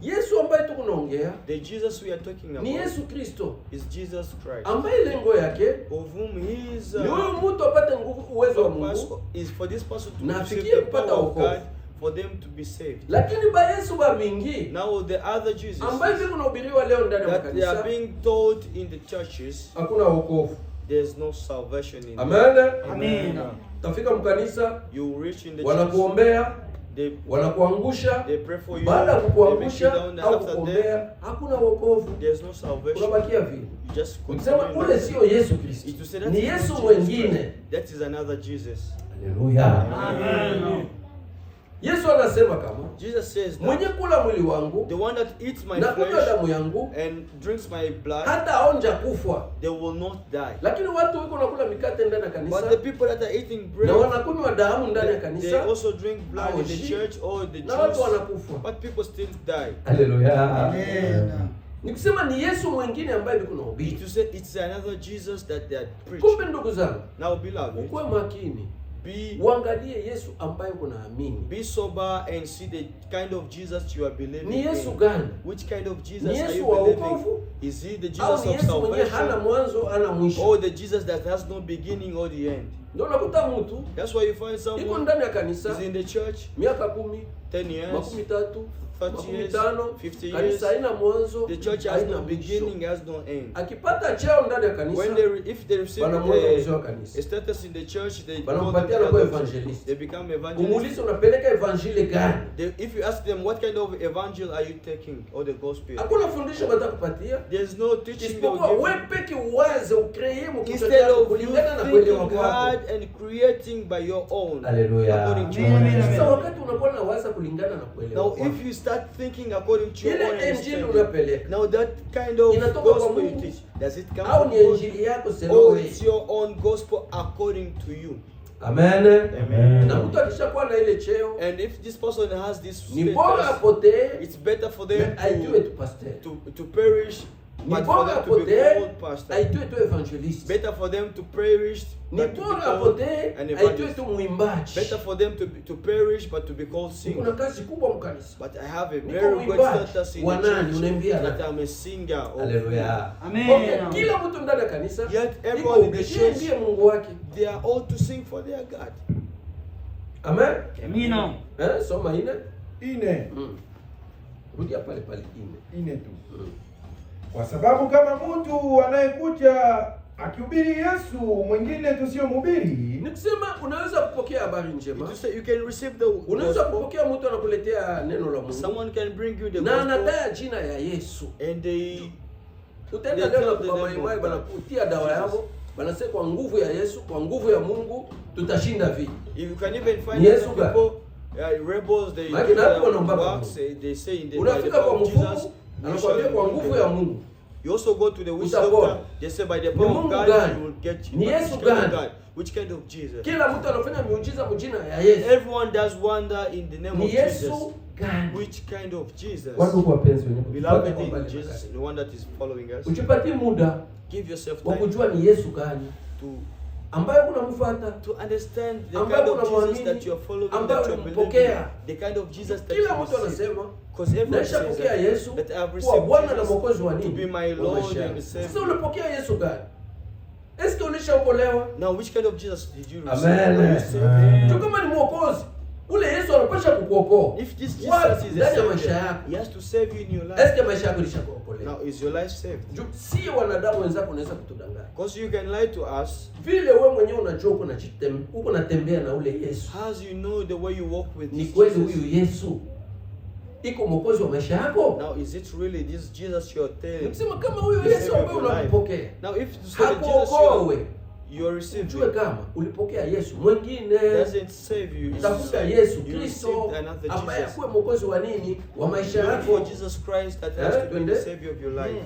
Yesu ambaye tuko naongea The Jesus we are talking about ni Yesu Kristo is Jesus Christ, ambaye lengo yake of whom he is ni huyu mtu apate nguvu, uwezo wa Mungu, is for this person to na receive afikie the kupata power of wokovu. God, for them to be saved. lakini ba Yesu ba mingi Now the other Jesus ambaye vile kunahubiriwa leo ndani ya that they are makanisa being taught in the churches, hakuna wokovu. there's no salvation in them. Amen. Amen. Tafika mkanisa, You reach in the church, wanakuombea, they wanakuangusha. they pray for you, Baada ya they make you kukuangusha down, au after them kukuombea, hakuna wokovu, there's no salvation. unabakia vile. You just Ukisema continue. ule sio Yesu Kristo, It will say that ni is not Yesu Jesus mwingine. Christ. That is another Jesus. Haleluya. Amen. Yesu anasema kama Jesus says that mwenye kula mwili wangu the one that eats my na kunywa flesh damu yangu and drinks my blood, hata aonja kufa. they will not die. Lakini watu wiko nakula mikate ndani ya But the kanisa people that are eating bread, na wanakunywa damu ndani ya they kanisa also drink blood in the Aoshi. church or the na watu juice, wanakufa. but people still die. Haleluya. Amen. Ni kusema ni Yesu mwingine ambaye biko na It ubiri. will say it's another Jesus that they are preaching. Kumbe ndugu zangu, Now, beloved, ukuwe makini, uangalie Yesu ambaye unaamini. be sober and see the kind of Jesus you are believing Ni Yesu in. gani? Which kind of Jesus Ni are Yesu you wa believing? wokovu? Is he the Au Jesus ni of Yesu mwenye hana salvation, mwanzo hana mwisho? or the Jesus that has no beginning or the end? Ndio unakuta mtu That's why you find iko someone ndani ya kanisa is in the church miaka 10, 10 years, 30, 30 years, 50 years, kanisa haina mwanzo, the church has haina no mwisho. beginning, has no end. Akipata cheo ndani ya kanisa, When if they receive wanamweka mzee wa kanisa, a status in the church, they wanampatia na kuwa evangelist. they become evangelists. Umuulize unapeleka evangelie gani? If you ask them what kind of evangel are you taking or the gospel, Hakuna fundisho watakupatia. there's no teaching they Isipokuwa will wewe give you. peke uwaze ukree mkicho Instead chako of you kulingana na kuelewa thinking kwako. hard and creating by your own, Hallelujah. according to Amen. your Sasa wakati unakuwa na waza kulingana na kuelewa Now, kwako, if you start thinking according to your own ile injili understanding, unapeleka now that kind of inatoka kwa gospel you Mungu teach, does it come au from ni God, injili yako or selowe? it's your own gospel according to you? Amen. Amen. Na mtu akishakuwa na ile cheo, And if this person has this ni bora status, apotee, it's better for them aitwe tu pastor. to perish, Ni but for bora them to be apotee, called pastor. aitwe tu evangelist. Better for them to perish, Ni but to be bora called apotee, an aitwe evangelist. tu mwimbaji. Better for them to perish, but to be called singer. Kuna kazi kubwa mkanisa. But I have a Niko very good mwimbaji. status in Wa the nani? church Unaimbia that nani? I'm a singer. Of Hallelujah. Amen. Okay, kila mtu ndani ya kanisa Yet iko everyone in the obligé church, ndiye Mungu wake. they are all to sing for their God. Amen. Amina. Soma ine. Ine. Rudia pale ine. Tu. Kwa sababu kama mtu anayekuja akihubiri Yesu mwingine tusiyomhubiri, Nikusema unaweza kupokea habari njema. You say you can receive the Unaweza gospel. kupokea mtu anakuletea neno la Mungu. Someone can bring you the Na gospel, anataya jina ya Yesu. and they Utaenda They leo tell kwa the maimai devil, banakutia dawa yao. Banasema kwa nguvu ya Yesu, kwa nguvu ya Mungu tutashinda vita. you can even find Yesu some God. people rebels. They Maana na hapo wanaomba works. They say in the by the Unafika kwa power of mfuko, Jesus. we anakuambia shall kwa win nguvu the ya battle. Mungu. You also go to the witch Utapona. doctor. They say by the Ni power of Mungu God gani? you will get. Ni But Yesu which kind of gani? God? Which kind of Jesus? Kila mtu anafanya miujiza mjina ya Yesu. Everyone does wonder in the name Ni of Jesus. Yesu gani? Which kind of Jesus? Watu wapenzi wenyewe. Beloved in Jesus, the one that is following us. Ujipatie muda Give yourself wa time kujua ni Yesu gani to ambaye unamfuata. to understand the Ambaye kind of Jesus unamwamini, that you are following, ambaye that you are believing, unampokea. the kind of Jesus that Kila you mtu receive. anasema Because everyone says naishapokea Yesu that I have kuwa received Bwana na Jesus Mwokozi wa to nini? be my Wa Lord maisha and yangu. Savior. Sasa ulipokea Yesu gani? Eske ulishaokolewa? Now, which kind of Jesus did you receive? Amen. Are you saved? Tu kama ni Mwokozi, ule Yesu anapasha kukuokoa. If this Wapi? Jesus is a Ndani ya maisha Savior, yako. He has to save you in your life. Eske maisha yako ilishakuokolewa? Now, is your life saved? Si wanadamu wenzako wanaweza kutudanganya. Because you can lie to us. Vile wewe mwenyewe unajua uko unatembea na ule Yesu. As you know the way you walk with Ni this kweli Jesus. huyu Yesu iko mwokozi wa maisha yako? Now, is it really this Jesus you're telling? Nikisema kama huyu The Yesu Savior ambaye of your life. unampokea Now, if you say the Jesus hakuokoe, you're receiving, ujue kama ulipokea Yesu mwingine. doesn't save you. It's Tafuta saved. Yesu You Kristo received another ambaye Jesus. akuwe mwokozi wa nini? Wa maisha Look yako. for Jesus Christ that has to be twende. the Savior of your life.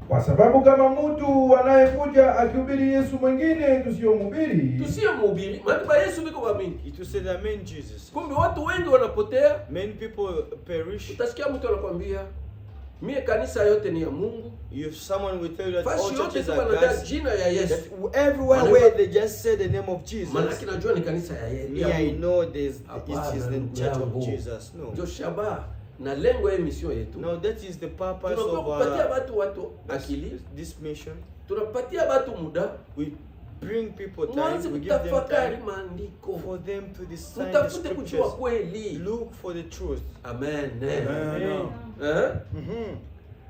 Kwa sababu kama mtu anayekuja akihubiri Yesu mwingine tusiyomhubiri, Tusiye mhubiri, maana Yesu biko wa mingi. It will say that main Jesus. Kumbe watu wengi wanapotea. Many people perish. Utasikia mtu anakuambia mie kanisa yote ni ya Mungu. If someone will tell you that all Fashi yote churches tu are wanadai God's, jina ya Yesu. that everywhere where they just say the name of Jesus, Maana najua ni kanisa ya me ya I Mungu. know it is Hapana, the ndugu church yangu. of Jesus. No. Ndio shaba na lengo ya mission yetu. No, that is the purpose Tunakuwa of kupatia watu akili. This mission. Tunapatia watu muda. We bring people Mwanze time. We give them kutafakari time maandiko. for them to decide the Mtafute kujua scriptures. kweli. Look for the truth. Amen. Amen.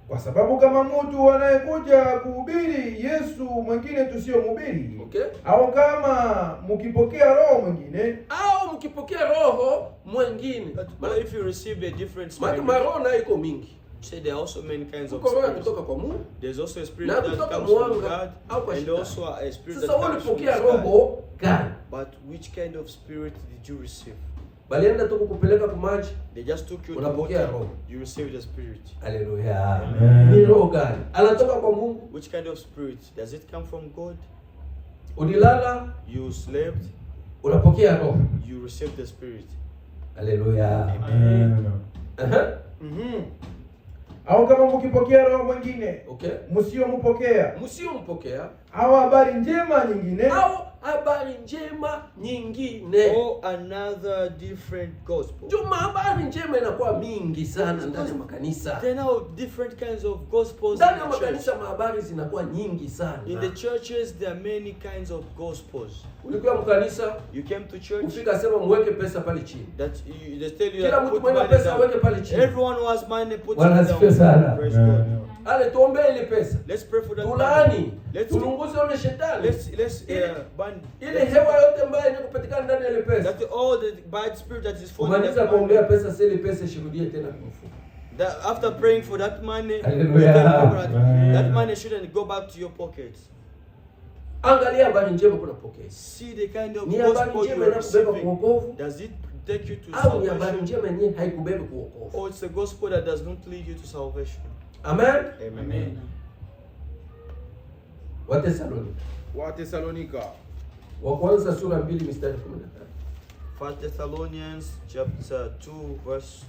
kwa sababu kama mtu anayekuja kuhubiri Yesu mwingine tusiyomhubiri, Okay. au kama mkipokea roho mwingine, Au mkipokea roho mwingine. But if you receive a different Maana spirit, maroho nayo iko mingi. say there are also many kinds of Kuko roho ya spirits. kutoka kwa Mungu. There's also a spirit Na that kutoka comes from mwanga God, au kwa and shetani. also a spirit Sasa that wewe comes from ulipokea the sky. roho gani? But which kind of spirit did you receive? Balienda tu kukupeleka kwa maji. They just took you to Unapokea water. roho. You received the spirit. Haleluya. Amen. Ni roho gani? Anatoka kwa Mungu. Which kind of spirit? Does it come from God? Ulilala, You slept, unapokea roho. you received the spirit. Haleluya. Amen. Aha. Au kama mkipokea roho mwingine Okay. msiompokea, Msiompokea au habari njema nyingine, au habari njema nyingine. Or another different gospel. Juma habari njema inakuwa mingi sana ndani ya makanisa. There are now different kinds of gospels Ndani ya in the church. makanisa habari zinakuwa nyingi sana. In the churches, there are many kinds of gospels. Ulikuwa mkanisa, You came to church, ufika sema muweke pesa pale chini. that they tell you Kila that mtu put mwenye money pesa aweke pale down. chini. Everyone who has money put Bwana it asifiwe sana. down. Praise God. Ale tuombee ile pesa. Let's pray for that money. Tulaani. Let's Tulunguze ule shetani. let's ban Ile hewa yote mbaya inayopatikana ndani ya ile pesa. that all the bad spirit that is falling. Kumaliza kuombea pesa, sasa ile pesa ishirudie tena kwa mfuko. That after praying for that money, Hallelujah. that money shouldn't go back to your pockets. Angalia habari njema kunapokea. See the kind of Ni habari gospel you njema are inakubeba receiving. kuokovu Does it take you to au ni habari salvation? njema yenyewe haikubeba kuokovu? Or it's a gospel that does not lead you to salvation? Amen. Amen. Watesalonika Wa kwanza sura 2 mstari 13. 1 Thessalonians chapter 2 verse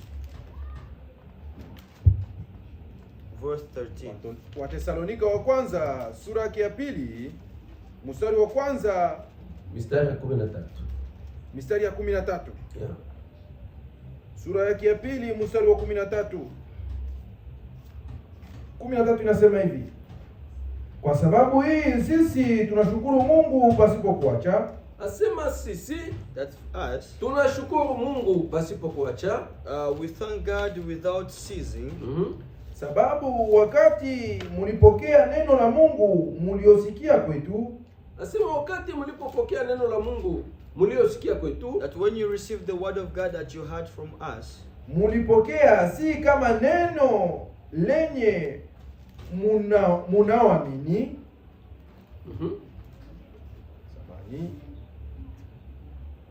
13. Watesalonika wa kwanza sura ya pili mstari wa kwanza Mstari ya 13. mstari ya 13. Yeah. Sura yake ya pili mstari wa 13. 13 inasema hivi: kwa sababu hii sisi tunashukuru Mungu pasipo kuacha. Asema sisi That's us. tunashukuru Mungu pasipo kuacha. We thank God without ceasing. Sababu wakati mlipokea neno la Mungu mliosikia kwetu, Asema wakati mlipopokea neno la Mungu mliosikia kwetu, That when you receive the word of God that you heard from us, mulipokea si kama neno lenye munaoamini.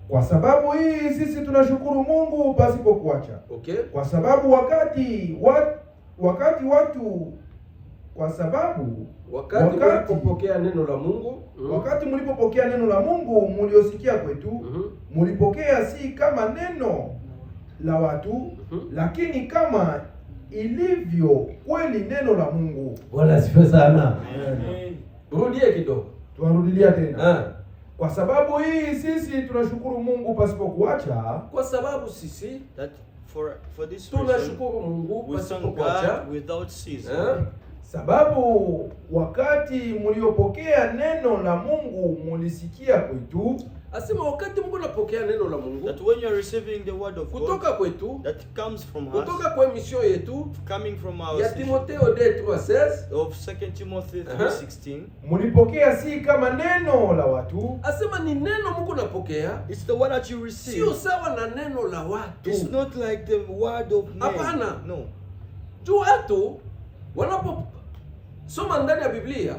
Kwa sababu hii sisi tunashukuru Mungu pasipo kuacha. okay, Kwa sababu wakati mlipopokea neno la Mungu, wakati mlipopokea neno la Mungu mliosikia kwetu, mlipokea si kama neno la watu, lakini kama ilivyo kweli neno la Mungu. Bwana asifiwe sana. Rudie kidogo. Tuarudilia tena. Kwa sababu hii sisi tunashukuru Mungu pasipo kuacha. Kwa sababu sisi that for this reason, tunashukuru Mungu we pasipo thank kuacha. God without ceasing. Sababu wakati mliopokea neno la Mungu mulisikia kwetu. Asema wakati Mungu anapokea neno la Mungu, That when you are receiving the word of God, kutoka kwetu, that comes from us, kutoka kwa mission yetu coming from our ya Timotheo 2:16, of 2 Timothy 3:16, mulipokea si kama neno la watu. asema ni neno Mungu anapokea, it's the word that you receive. sio sawa na neno la watu. It's not like the word of man. Hapana. No. Juu watu wanaposoma ndani ya Biblia,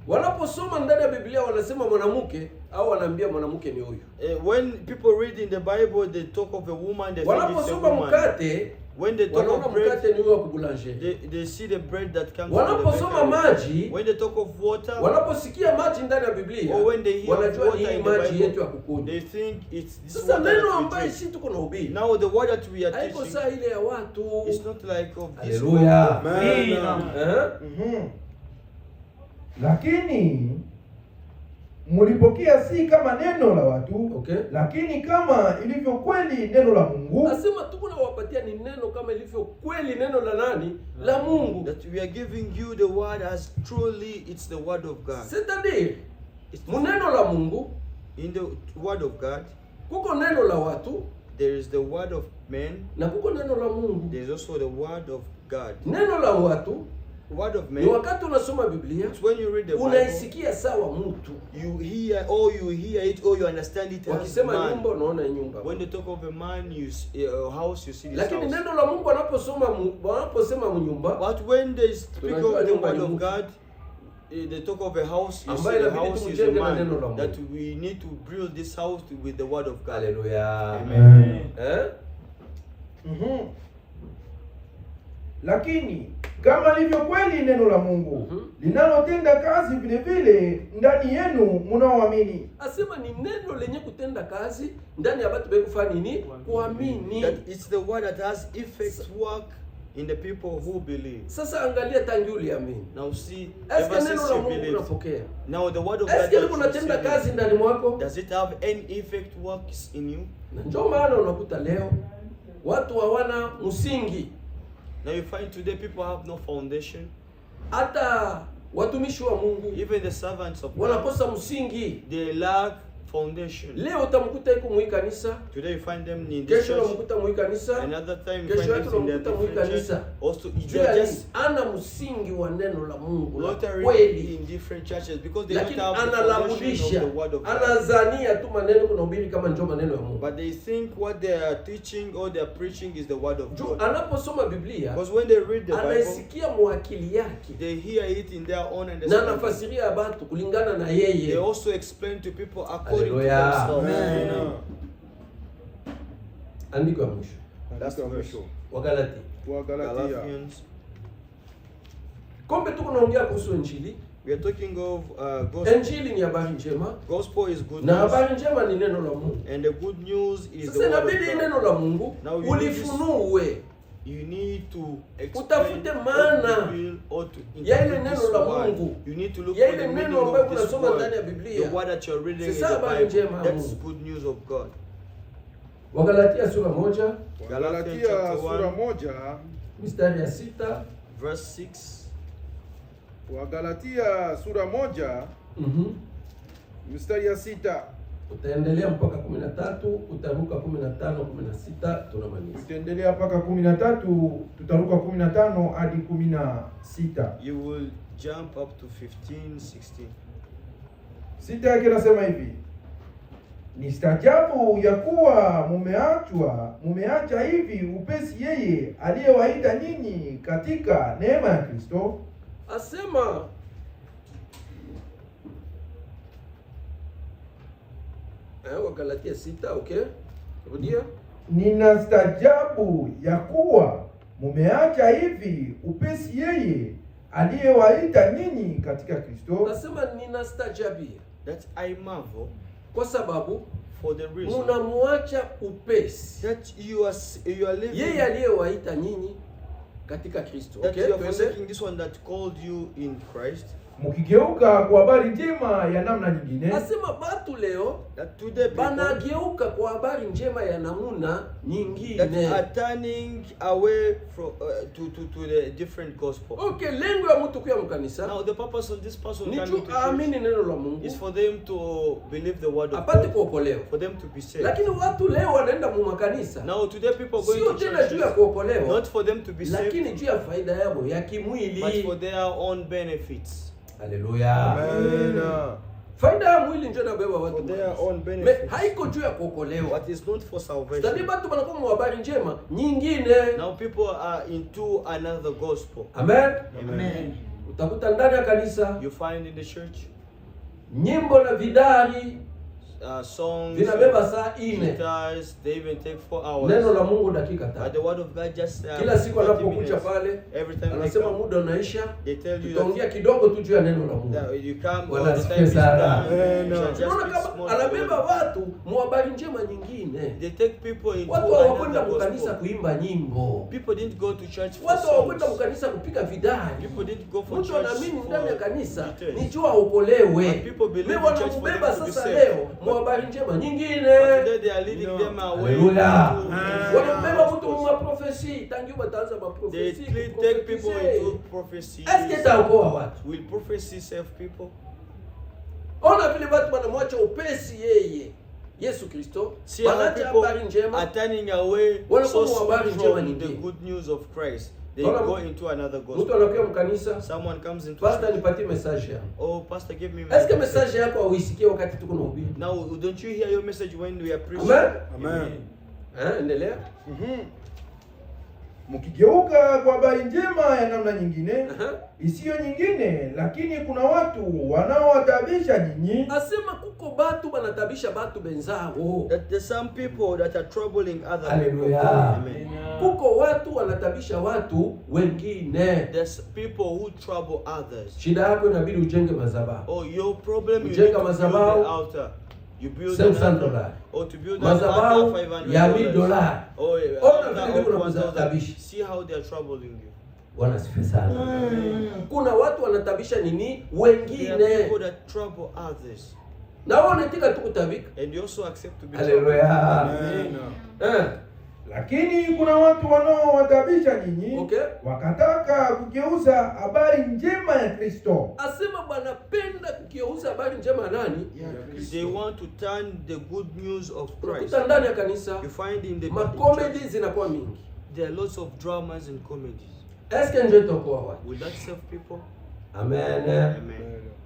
wanaposoma ndani ya Biblia wanasema mwanamke au wanaambia mwanamke ni huyu. When people read in the Bible, they talk of a woman, they think it's a Wanaposoma woman. mkate, When they talk wanaona of bread, mkate ni huyo wa kubulanger. they see the bread that comes Wanaposoma from the bakery. maji, When they talk of water, wanaposikia maji ndani ya Biblia, or when they hear of wanajua ni water hii in the maji yetu ya Bible, kukunywa. they think it's this Sasa water neno that we ambayo drink. sisi tuko na ubiri, Now the word that we are haiko teaching saa ile ya watu. is not like of this Haleluya. world. Lakini mulipokea si kama neno la watu, Okay. lakini kama ilivyo kweli neno la Mungu. Asema tuko na wapatia ni neno kama ilivyo kweli neno la nani? La Mungu. That we are giving you the word as truly it's the word of God. C'est-à-dire, It's muneno la Mungu, in the word of God, kuko neno la watu there is the word of man, na kuko neno la Mungu. there is also the word of God. Neno la watu Word of ni man, wakati unasoma Biblia it's when you read the Bible, unaisikia sawa mtu. you hear it or you understand it as Wakisema man. nyumba unaona nyumba. When they talk of a man, a house, you see this Lakini house. neno la Mungu wanaposema nyumba, But when they speak Tunajua of the nyumba word ni of mtu. God, they talk of a house, you Ambayo see the inabidi house is a tumjenge na neno la man. Mungu. That we need to build this house with the word of God. haleluya. Amen. Lakini kama ilivyo kweli neno la Mungu linalotenda kazi vile vile ndani yenu mnaoamini. Asema ni neno lenye kutenda kazi ndani ya watu bekufanya nini? Kuamini. That it's the word that has effect work in the people who believe. Sasa angalia tangu uliamini. Now see, Eske ever neno since la you Mungu believe, unapokea? now the word of God Eske liko natenda kazi ndani mwako? does it have any effect works in you? Na ndio maana unakuta leo watu hawana msingi. Now you find today people have no foundation. Hata watumishi wa Mungu Even the servants of God, wanakosa msingi. they lack foundation. Leo utamkuta yuko mwi kanisa, Today you find them in this kesho church. unamkuta mwi kanisa, Another time you kesho find yake them in their unamkuta mwi different church. kanisa. Also, Juu they ya are nini? just Ana msingi wa neno la Mungu la lottery kweli, in different churches because they lakini don't have the foundation analabudisha, of the word of God. anazania tu maneno kunahubiri kama ndio maneno ya Mungu. But they think what they are teaching or they are preaching is the word of Juu God. anaposoma Biblia Because when they read the Bible, anaisikia mwakili yake they hear it in their own na understanding. anafasiria watu kulingana na They yeye. also explain to people according Hallelujah. to themselves. Amen. Andiko ya mwisho That's the verse. Wagalatia. Galatians. Kombe tuko naongea kuhusu injili. We are talking of gospel. Injili ni habari njema Gospel is good na news. habari njema ni neno la Mungu. And the good news is Sasa the word of inabidi God. neno la Mungu Now you ulifunue, You need to explain utafute or maana to feel or to ya ile interpret neno this la word. Mungu, You need to look ya for ile the meaning neno ambayo of this unasoma ndani ya word. Biblia. The word that you're reading in Sasa the habari njema Bible. ya That's Mungu. good news of God. Wagalatia sura 1 Galatians Galatia chapter sura 1, moja mstari ya 6. verse 6. Wagalatia sura 1 mstari ya 6 Utaendelea mpaka 13, utaruka 15, 16 tunamaliza. tutaendelea mpaka 13, tutaruka 15 hadi 16. You will jump up to 15, 16. Sita yake nasema hivi: ni staajabu ya kuwa mumeacha hivi upesi yeye aliyewaita nyinyi katika neema ya Kristo. Asema Wagalatia 6, okay? Rudia. Nina staajabu ya kuwa mumeacha hivi upesi yeye aliyewaita nyinyi katika Kristo. Nasema ninastajabia That I marvel kwa sababu for the reason mnamwacha upesi that you are living, yeye aliyewaita nyinyi katika Kristo. that Okay, you are twende. forsaking this one that called you in Christ. Mkigeuka kwa habari njema ya namna nyingine. Asema batu leo That today people banageuka kwa habari njema ya namuna that nyingine. are turning away from to the different gospel. Okay, lengo ya mtu kuya mkanisa Now the purpose of this person ni coming tu to church aamini neno la Mungu is for them to believe the word of apate God, kuokolewa. for them to be saved. Lakini watu leo wanaenda mu makanisa Now today people are going sio to tena juu ya churches kuokolewa, not for them to be saved, lakini juu ya faida yao ya but kimwili. for their own benefits. Haleluya. Amen. Faida ya mwili ndio inabeba watu. For their own Me, benefits. haiko juu ya kuokolewa. But it's not for Tadi salvation. batu banakuwa mu habari njema nyingine. Now people are into another gospel. Amen. Amen. Utakuta ndani ya kanisa You find in the church nyimbo na vidari songs, vinabeba saa 4. guitars, they even take 4 hours. Neno la Mungu dakika But 3. the word of God just Kila siku 30 anapokuja minutes. pale Every time they anasema come, muda unaisha, they tell you tutaongea that, kidogo tu juu ya neno la Mungu. you come, Bwana all the asifiwe time is sana. done. You shall just Unaona speak kama small anabeba word. watu mu habari njema nyingine. They take people into Watu hawakwenda another mkanisa gospel. kuimba nyimbo. People didn't go to church for Watu hawakwenda songs. mkanisa kupiga vidari. People didn't go for Mtu church anaamini ndani ya kanisa details. ni jua aokolewe. But people believe Mimi in church for wanambeba them to be sasa saved. leo mu habari njema nyingine. But today they are leading them away. Haleluya. to- Wanambeba mtu mu maprofesi, tangu bataanza They maprofesi. take people into prophecy. Eske taokoa watu? Will prophecy save people? Ona vile watu wanamwacha upesi yeye Yesu Kristo, See how wanaacha people habari njema. are turning away Wanakuwa so habari soon njema from nyingine. the good news of Christ. They Wana- go into another Mtu gospel. anakuja mkanisa, Someone comes into pastor church. nipatie message yangu. Oh, pastor, give me Eske message. message yako auisikie wakati tuko na ubiri? Now, don't you hear your message when we are preaching? Amen. Endelea. Mkigeuka kwa habari njema ya namna nyingine Aha. isiyo nyingine, lakini kuna watu wanaowatabisha nyinyi. Asema kuko batu banatabisha batu benzao. That there's some people that are troubling other Hallelujah. people. Amen. Kuko watu wanatabisha watu wengine. There's people who trouble others. Shida yako inabidi ujenge madhabahu. Oh, your problem, you Kujenga need to build madhabahu. the altar. You build $500. or to build Madhabahu ya $1,000. Ona vile kuna kustatabisha. See how they are troubling you. Bwana asifiwe sana. Kuna watu wanatabisha nini wengine. There are people that trouble others. Na wao wanataka tu kutabika. And you also accept to be Haleluya. Amen. Lakini kuna watu wanaowatabisha nyinyi, Okay. wakataka kugeuza habari njema ya Kristo. Asema Bwana penda kugeuza habari njema ya nani? They want to turn the good news of Christ. Ndani ya kanisa You find in the comedy zinakuwa mingi. there are lots of dramas and comedies. Eske ndio itakuwa wapi? Will that save people? Amen. Amen.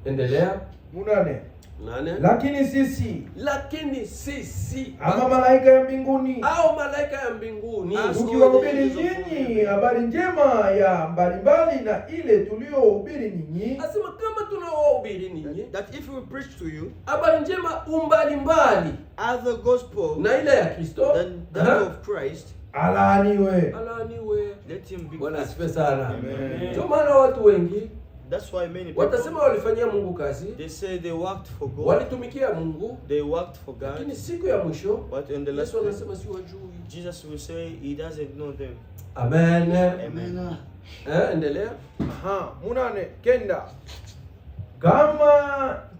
Endelea. Munane. Nane. Lakini sisi ama ama malaika ya mbinguni au malaika ya mbinguni tukiwahubiri nyinyi habari njema ya mbalimbali na ile tuliohubiri ninyi, asema kama tunawahubiri ninyi That if we preach to you habari njema umbalimbali other gospel na ile ya Kristo than that of Christ, alaaniwe. alaaniwe. let him be Bwana cursed. asifiwe sana. Amen. Ndio maana watu wengi That's why many people, watasema walifanyia Mungu kazi, they say they worked for God, walitumikia Mungu, they worked for God, lakini siku ya mwisho but in the last Yesu day, anasema si wajui. Jesus will say he doesn't know them. Amen. Amen. Endelea. Munane kenda. Kama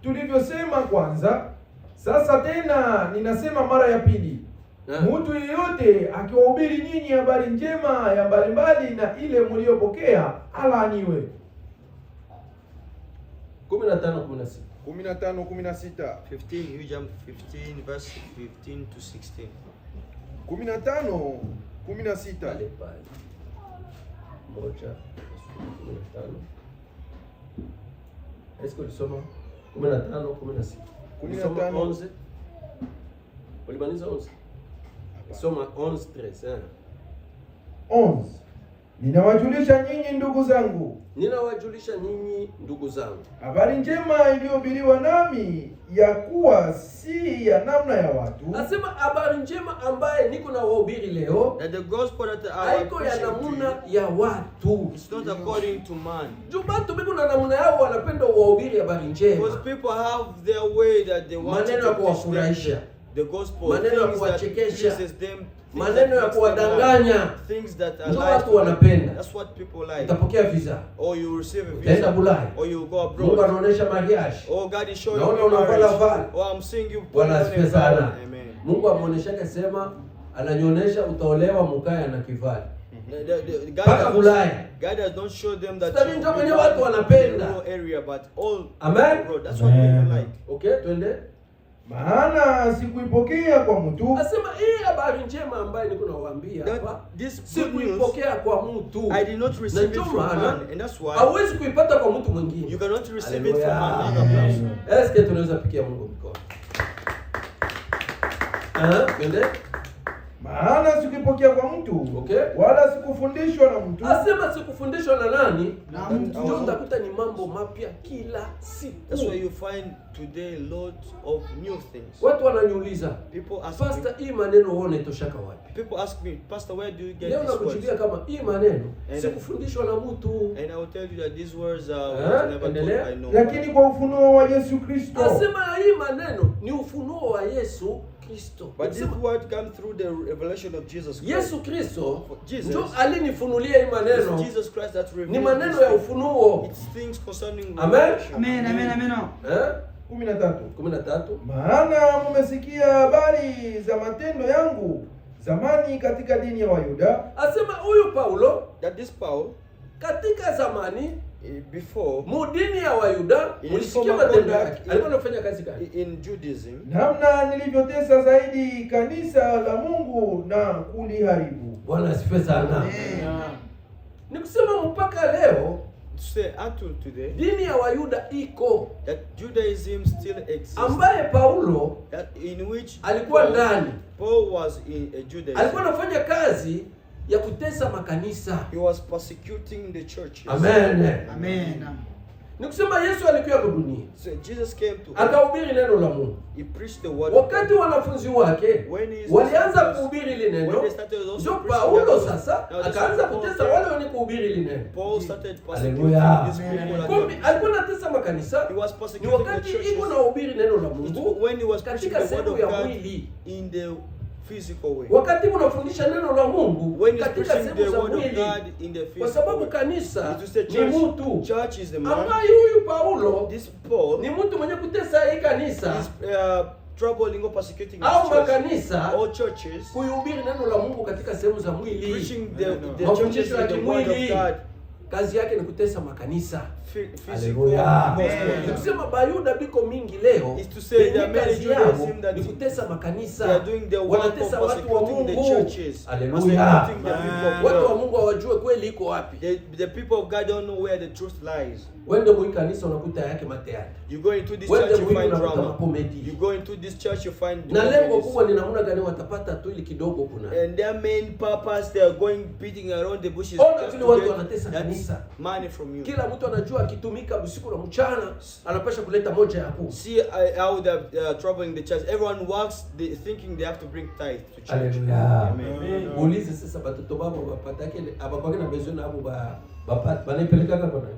tulivyosema kwanza, sasa tena ninasema mara ya pili, mtu yeyote akiwahubiri nyinyi habari njema ya mbalimbali na ile mliopokea, alaaniwe. 15:16. 15:16. 15, you jump 15 verse 15 to 16. 15:16. Pale pale. Moja. 15. Esko lisoma 15:16. 11. Ulimaliza 11. Soma 11:13. 11. Ninawajulisha nyinyi ndugu zangu, Ninawajulisha nyinyi ndugu zangu habari njema iliyohubiriwa nami, ya kuwa si ya namna ya watu. asema habari njema ambaye niko na wahubiri leo That the gospel that I haiko ya preach to namna you, ya watu. it's not according to man. Jubatu biko na namna yao wanapenda wahubiri habari njema. Because people have their way that they want Maneno to ya teach kuwafurahisha. them the gospel, Maneno ya things that kuwachekesha. pleases them, things Maneno that ya makes them kuwadanganya. happy, things that are Ndio life watu to them. wanapenda. That's what people like. Utapokea visa. Or you receive a Utaenda visa, Bulaya. or you go Mungu abroad. anaonesha mariage. Oh, God is showing Naona you unavala marriage. vala. Oh, I'm seeing you Bwana putting asifiwe on a sana. vala. Amen. Mungu amuoneshaka sema ananyonyesha utaolewa mukaya na kivali. God Paka Bulaya. God has not showed them that Sasa you ndio be kwenye born watu in wanapenda. the rural area, but all Amen. abroad. That's what people like. Okay, twende. Maana sikuipokea kwa mtu, Asema hii habari njema ambayo niko nawaambia That hapa this good news, sikuipokea kwa mtu. I did not receive it Ndio from maana man, and that's why hauwezi kuipata kwa mtu mwingine. you cannot receive it Hallelujah. from another person. Eske tunaweza pikia Mungu mkono? Twende. maana sikuipokea kwa mtu, Okay. wala sikufundishwa na mtu. Asema sikufundishwa na nani? Na mtu. Ndio utakuta ni mambo mapya kila siku. That's why you find today lots of new things. Watu wananiuliza, People ask Pastor, me, hii maneno uone toshaka wapi? people ask me, Pastor, where do you get Leo these words? nakujulia kama hii maneno And- sikufundishwa na mtu. And I will tell you that these words are Eh, never told endelea. by no Lakini one. kwa ufunuo wa Yesu Kristo. Asema hii maneno ni ufunuo wa Yesu Kristo. But this Asema, word comes through the revelation of Jesus Christ. Yesu Kristo Jesus. ndio alinifunulia hii maneno. It's Jesus Christ that revealed Ni maneno these ya things. ufunuo. It's things concerning Amen. revelation. Amen, amen, amen. 13. 13. Maana mmesikia habari za matendo yangu zamani katika dini ya Wayuda, Asema huyu Paulo That this Paul, katika zamani before, mudini ya Wayuda mulisikia former matendo conduct yake. Alikuwa anafanya kazi gani? in Judaism, namna nilivyotesa zaidi kanisa la Mungu na kuliharibu. Bwana asifiwe sana. Ni kusema mpaka leo to say until today, dini ya Wayuda iko that Judaism still exists. ambaye Paulo That in which alikuwa ndani, Paul was in a Judaism. alikuwa anafanya kazi ya kutesa makanisa. He was persecuting the churches. Amen. Amen. Ni kusema Yesu alikuja kwa dunia. So Jesus came to earth. Akahubiri neno la Mungu. He preached the word of Wakati God. wanafunzi wake When his walianza disciples- kuhubiri ile when neno, they started also ndio preaching Paulo that word. sasa Now this akaanza is Paul kutesa came. wale wenye kuhubiri ile neno. Paul started persecuting Hallelujah. these people that Kumbe were- alikuwa anatesa makanisa. He was Ni persecuting the wakati churches. iko na hubiri neno la It Mungu was when he was preaching katika the word sehemu of ya God mwili. in the physical way. Wakati unafundisha neno la Mungu When he's katika preaching sehemu the za word of mwili, God in the kwa physical sababu way. kanisa It is the ni church. mtu Church is the man. ambaye huyu Paulo This Paul ni mtu mwenye kutesa hii kanisa is troubling or persecuting au his church. makanisa All churches kuihubiri neno la Mungu katika sehemu za mwili. preaching the churches Mafundisho ya with the word of kimwili. God. Kazi yake ni kutesa makanisa. Physical Haleluya. gospel. Ni kusema Bayuda biko mingi leo. Is to say there are Penye many kazi yao Judaism that ni kutesa they makanisa. are doing the work of Wanatesa watu wa persecuting the Mungu. churches. Haleluya. Persecuting the people of Watu wa God. Mungu hawajue kweli iko wapi. The people of God don't know where the truth lies. Wende mwi kanisa unakuta yake mateatro. You go into this Wende church, you mwi find unakuta drama. makomedi. You go into this church, you find Na lengo comedies. kubwa ni namna gani watapata tu ili kidogo kuna. And their main purpose, they are going beating around the bushes Ona just vile to watu get wanatesa that kanisa. money from you. Kila mtu anajua akitumika usiku na mchana anapasha kuleta moja ya kumi. See how they're troubling the church. Everyone works, they thinking they have to bring tithe to church. Haleluya. Amen. Ulize sasa batoto babo bapatake abakwake na besoin abo banaipeleka kwa nani?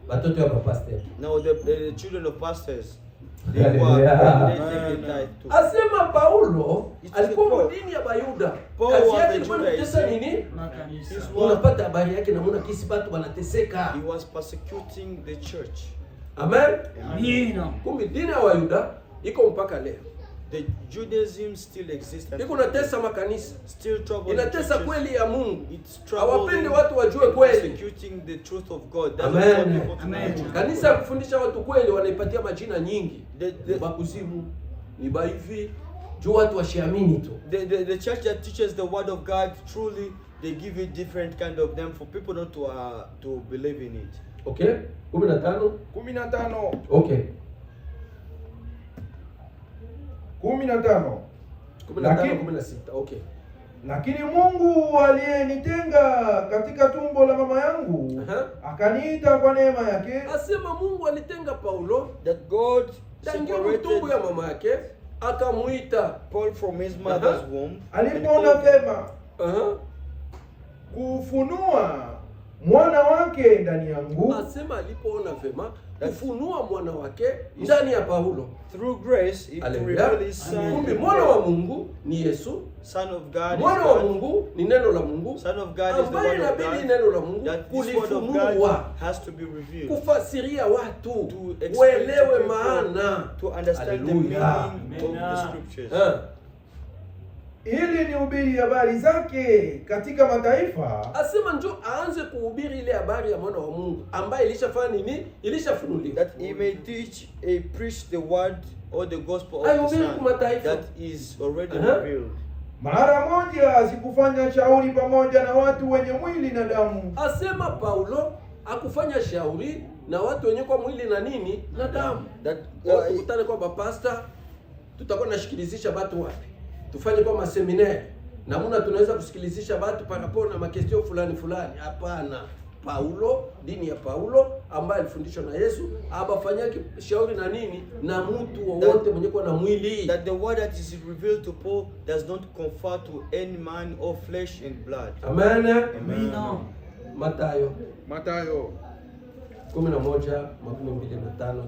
Batoto ya pastor. Now the children of pastors, they Hallelujah. work, they take the tithe too. Asema Paulo It's alikuwa Paul. mdini ya Bayuda. Paul Kazi was yake the ilikuwa Judaist. kutesa nini? Makanisa. His work, Unapata habari yake na muna kisi batu wanateseka. he was persecuting the church. Amen. Amina. Kumbe dini ya Wayuda iko mpaka leo. The Judaism still exists. and Iko natesa makanisa. still troubling Inatesa churches. kweli ya Mungu. It's Hawapendi troubling watu wajue kweli. persecuting the truth of God. That's Amen. what people to Amen. know. Kanisa ya kufundisha watu kweli wanaipatia majina nyingi. Ni The bakuzimu, ni baivi, juu watu washiamini tu. the church that teaches the word of God truly, they give it different kind of them for people not to believe in it. Okay? 15? 15. Okay. 15. 15, Lakini- 16. Okay. Lakini Mungu aliyenitenga katika tumbo la mama yangu Aha. akaniita kwa neema yake, Asema Mungu alitenga Paulo That God tangia mtumbo ya separated mama yake akamuita. Paul from his mother's womb. and alipoona called him. vema Aha. kufunua mwana wake ndani yangu, Asema alipoona vema kufunua mwana wake ndani ya Paulo. Through grace, he to Haleluya. reveal his son. Kumbe mwana wa Mungu ni Yesu. Son of God Mwana is wa God. Mungu ni neno la Mungu. Son of God is the Ambaye word of inabidi God. neno la Mungu That this word of God kulifunua, has to be revealed. kufasiria watu To explain to uelewe people, maana. to understand the Hallelujah. meaning of the scriptures. ili nihubiri habari zake katika mataifa, Asema njo aanze kuhubiri ile habari ya mwana wa Mungu ambaye ilishafanya nini? Ilishafunuliwa. That he may teach, preach the word or the gospel of the Ayubiri Son kumataifa. that is already Aha. revealed. mara moja sikufanya shauri pamoja na watu wenye mwili na damu, Asema Paulo akufanya shauri na watu wenye kwa mwili na nini na damu. That Tukutane kwa bapasta, tutakuwa nashikilizisha watu wapi? Tufanye kwa maseminari. Namuna tunaweza kusikilizisha watu parapo na makestio fulani fulani. Hapana. Paulo, dini ya Paulo ambaye alifundishwa na Yesu, abafanyake shauri na nini na mtu wowote mwenye kwa na mwili. that the word that is revealed to Paul does not confer to any man or flesh and blood. Amen. Amina. Mathayo Mathayo 11:25.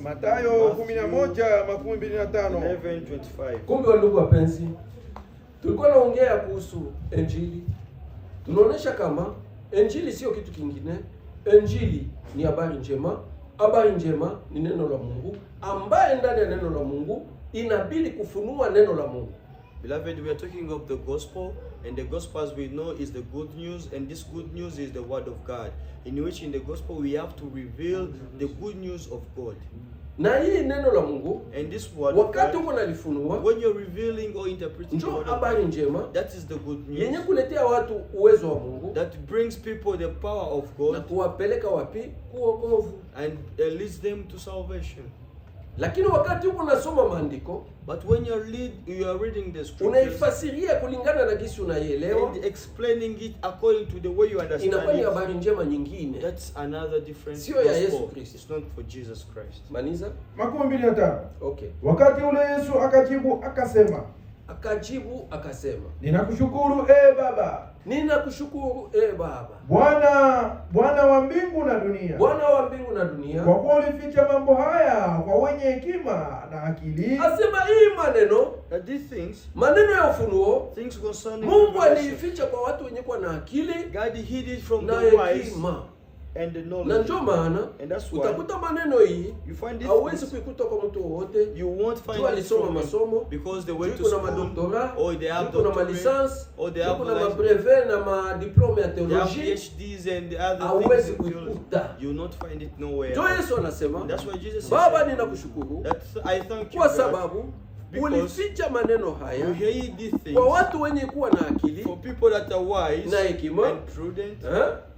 Mathayo 11:25. 11:25. Kumbe wa ndugu wapenzi, tulikuwa naongea kuhusu Injili. Tunaonesha kama Injili sio kitu kingine. Injili ni habari njema. Habari njema ni neno la Mungu ambaye ndani ya neno la Mungu inabidi kufunua neno la Mungu. Beloved, we are talking of the gospel, and the gospel, as we know, is the good news, and this good news is the word of God, in which in the gospel we have to reveal the good news of God. Na hii neno la Mungu And this word of wakati God, uko nalifunua when you're revealing or interpreting the ndio word of habari God, njema that is the good yenye news kuletea watu uwezo wa Mungu that brings people the power of na God kuwapeleka wapi? Kuokovu. and leads them to salvation. Lakini wakati uko unasoma maandiko, but when you are reading the scriptures, unaifasiria kulingana na jinsi unaielewa, and explaining it according to the way you understand inakuwa ni it, habari njema nyingine. that's another different Sio ya Yesu gospel. Kristo. It's not for Jesus Christ. Maniza? 25. Okay. Wakati ule Yesu akajibu akasema, Akajibu akasema, ninakushukuru Baba, ninakushukuru Baba, Bwana wa mbingu na dunia, Bwana wa mbingu na dunia, kwa kuwa ulificha mambo haya kwa wenye hekima na akili. Asema hii maneno, That these things, maneno ya ufunuo, things concerning Mungu revelation, aliificha kwa watu wenye kuwa na akili God hid it from na the wise hekima. and the Na knowledge. ndio maana And that's why utakuta maneno hii you find this hauwezi things, kuikuta kwa mtu wowote. you won't find Juu it alisoma from them masomo, because they went to kuna school, madoktora, or they have kuna doctorate, malisansi, or they have kuna like- mabrevet na madiplome ya they have teolojia. PhDs and the other Hauwezi things in theology. kuikuta. You will not find it nowhere Ndio else. Yesu anasema, That's why Jesus Baba said, ninakushukuru that I thank you, kwa God, sababu because ulificha maneno haya you hear these things kwa watu wenye kuwa na akili for people that are wise na hekima, and prudent,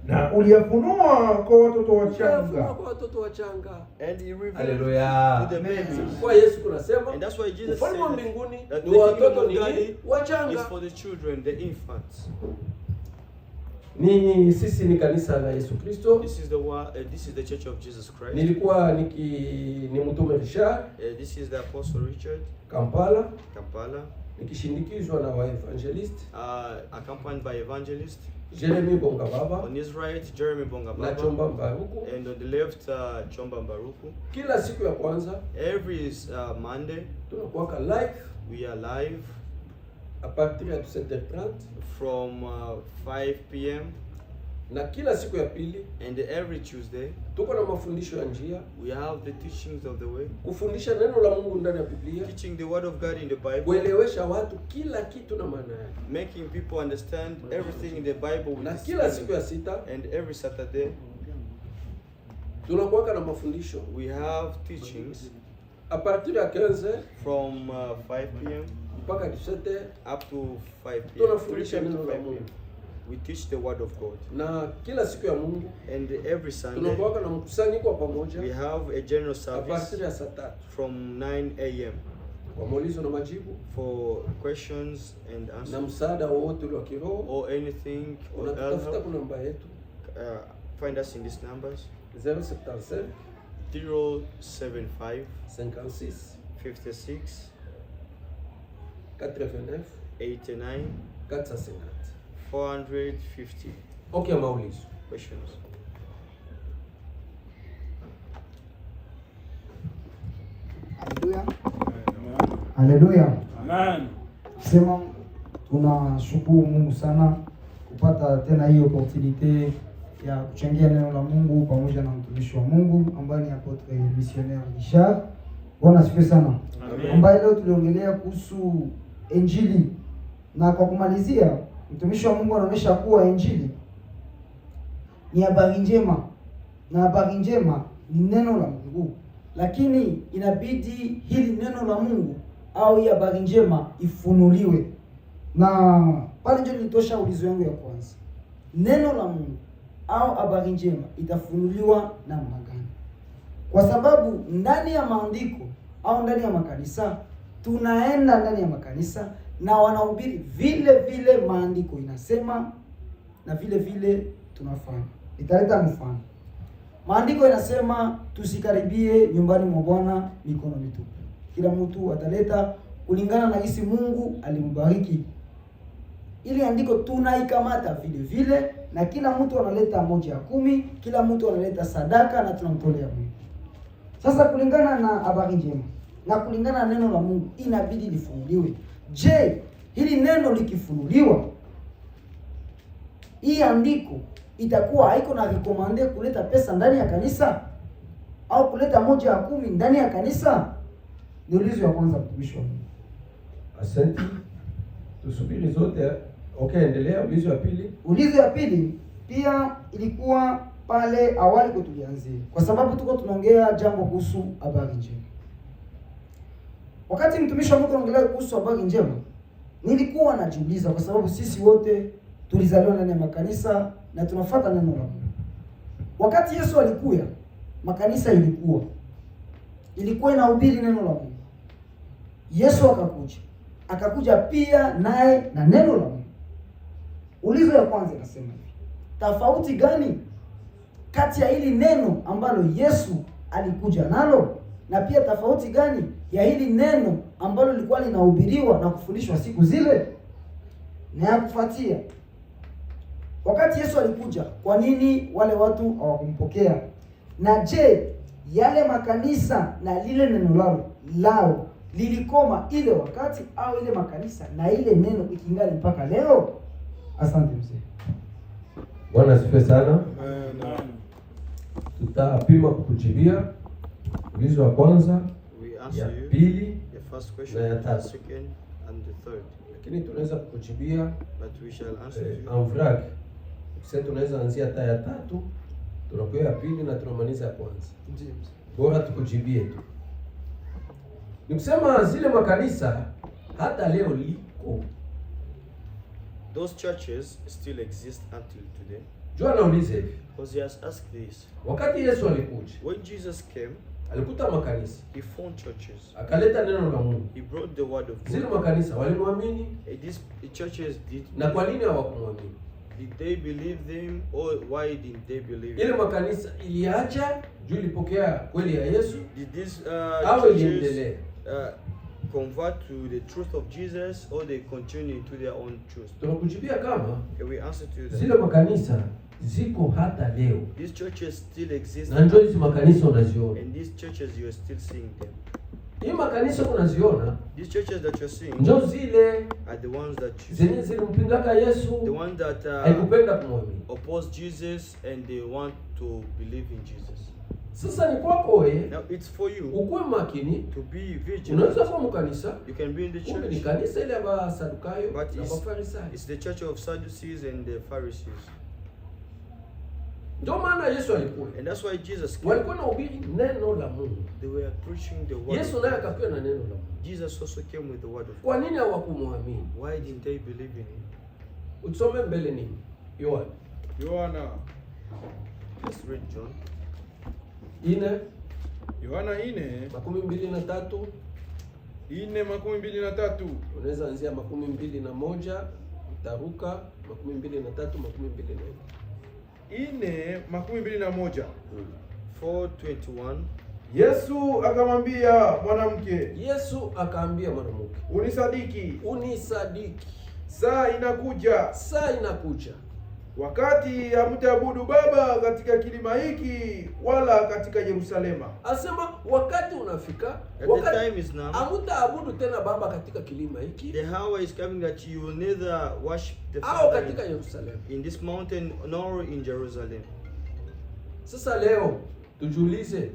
Na uliyafunua kwa watoto ukayafunua wachanga. kwa watoto wachanga. and he revealed Haleluya. to the babies. Kwa Yesu kunasema And that's why Jesus ufalme wa said mbinguni that ni the watoto kingdom of nini? God is Wachanga. for the children, the infants. Sisi ni kanisa la Yesu Kristo. This is the Church of Jesus Christ. Nilikuwa ni mtume Richard This is the Apostle Richard, Kampala, Kampala, nikishindikizwa na waevangelist accompanied by evangelist. Jeremy Bongababa On his right, Jeremy na Bongababa, Chomba Mbaruku. and on the left, Chomba Mbaruku. Kila siku ya kwanza Every Monday, tunakuwaka live we are live a partir ya 7h30 from 5 p.m. na kila siku ya pili and every Tuesday tuko na mafundisho ya njia, we have the teachings of the way, kufundisha neno la Mungu ndani ya Biblia, teaching the word of God in the Bible, kuelewesha watu kila kitu na maana yake. making people understand everything in the Bible with Na this kila meaning. siku ya sita And every Saturday tunakuwaka na mafundisho we have teachings a partir ya 15 from 5 p.m. mpaka 17h. up to 5 p.m. 3 Tunafundisha p.m. to neno la 5 Mungu. p.m. We teach the word of God. Na kila siku ya Mungu And every Sunday tunakuwaka na mkusanyiko wa pamoja we have a general a service partir ya saa 3 from 9 a.m. kwa maulizo na majibu for questions and na answers msaada wowote wa kiroho. or anything or Unatutafuta help. kwa namba yetu Find us in these numbers: 077 075 56 56 89 89 450. 450. Okay, maulizo. Questions. Haleluya. Haleluya. Amen. Sema tunashukuru Mungu sana kupata tena hiyo opportunity ya kuchangia neno la Mungu pamoja na mtumishi wa Mungu ambaye ni apotre missionnaire Richard. Bwana asifiwe sana. Ambaye leo tuliongelea kuhusu Injili, na kwa kumalizia mtumishi wa Mungu anaonyesha kuwa Injili ni habari njema, na habari njema ni neno la Mungu, lakini inabidi hili neno la Mungu au hii habari njema ifunuliwe. Na pale ndio nilitosha ulizo yangu ya kwanza, neno la Mungu au habari njema itafunuliwa namna gani? Kwa sababu ndani ya maandiko au ndani ya makanisa, tunaenda ndani ya makanisa na wanahubiri vile vile maandiko inasema na vile vile tunafanya. Nitaleta mfano. Maandiko inasema tusikaribie nyumbani mwa Bwana mikono mitupu. Kila mtu ataleta kulingana na jinsi Mungu alimbariki. Ili andiko tunaikamata vile vile, na kila mtu analeta 1/10, kila mtu analeta sadaka na tunamtolea Mungu. Sasa kulingana na habari njema na kulingana na neno la Mungu inabidi lifunuliwe. Je, hili neno likifunuliwa, hii andiko itakuwa haiko na rekomande kuleta pesa ndani ya kanisa au kuleta 1/10 ndani ya kanisa? Ni ulizo ya kwanza, mtumishi wa Mungu. Asante. Tusubiri zote. Okay, endelea. Ulizo ya pili. Ulizo ya pili pia ilikuwa pale awali kwa tulianzia, kwa sababu tuko tunaongea jambo kuhusu habari njema. Wakati mtumishi wa Mungu anaongelea kuhusu habari njema, nilikuwa najiuliza, kwa sababu sisi wote tulizaliwa ndani ya makanisa na tunafuata neno la Mungu. Wakati Yesu alikuja, makanisa ilikuwa. ilikuwa inahubiri neno la Mungu. Yesu akakuja pia naye na neno la Mungu. Ulizo ya kwanza inasema hivi: tofauti gani kati ya hili neno ambalo Yesu alikuja nalo na pia tofauti gani ya hili neno ambalo lilikuwa linahubiriwa na kufundishwa siku zile? Na ya kufuatia, wakati Yesu alikuja, kwa nini wale watu hawakumpokea? Na je, yale makanisa na lile neno lao lilikoma ile wakati, au ile makanisa na ile neno ikingali mpaka leo? Asante mzee. Bwana asifiwe sana. Tutapima kukujibia ulizo wa kwanza, ya pili na ya tatu, lakini tunaweza kukujibia en vrac. Sasa tunaweza anzia hata ya tatu, tunakuwa ya pili na tunamaliza ya kwanza. Bora tukujibie tu. Nikusema zile makanisa hata leo liko. Those churches still exist until today. Jua naulize hivi. Because he has asked this. Wakati Yesu alikuja, when Jesus came, alikuta makanisa. He found churches. Akaleta neno la Mungu. He brought the word of God. Zile makanisa walimwamini. These churches did. Na kwa nini hawakumwamini? Did they believe him, or why didn't they believe ile him? makanisa iliacha juu ilipokea kweli ya Yesu? Did these churches convert to the truth of Jesus, or they continue to their own truth? Tunakujibia kama we answer to that. Zile makanisa ziko hata leo. These churches still exist. Na ndio hizo makanisa unaziona. And these churches you are still seeing them. Hii makanisa unaziona, these churches that you're seeing, ndio zile are the ones that zenye zilimpingaga Yesu, the ones that haikupenda kumwamini, oppose Jesus, and they want to believe in Jesus. Sasa ni kwako wewe. Now it's for you. Ukuwe makini, to be vigilant. Unaweza kuwa mkanisa, you can be in the church. Ni kanisa ile ya Sadukayo na Mafarisayo. It's the church of Sadducees and the Pharisees. Ndio maana Yesu alikuwa. And that's why Jesus came. Walikuwa nahubiri neno la Mungu. They were preaching the word. Yesu naye akakuwa na neno la Mungu. Jesus also came with the word of God. Kwa nini hawakumwamini? Why didn't they believe in him? Usome mbele nini? Yohana. Let's read John. Yohana 4:23. 4:23. Unaweza anzia 21, utaruka 23, 24. 4:21. 4:21. Yesu akamwambia mwanamke. Unisadiki. Saa inakuja. Wakati hamtaabudu Baba katika kilima hiki wala katika Yerusalema. Asema wakati unafika, wakati time is now. Hamtaabudu tena Baba katika kilima hiki. The hour is coming that you will neither worship the Father katika Yerusalem, in this mountain nor in Jerusalem. Sasa leo tujiulize,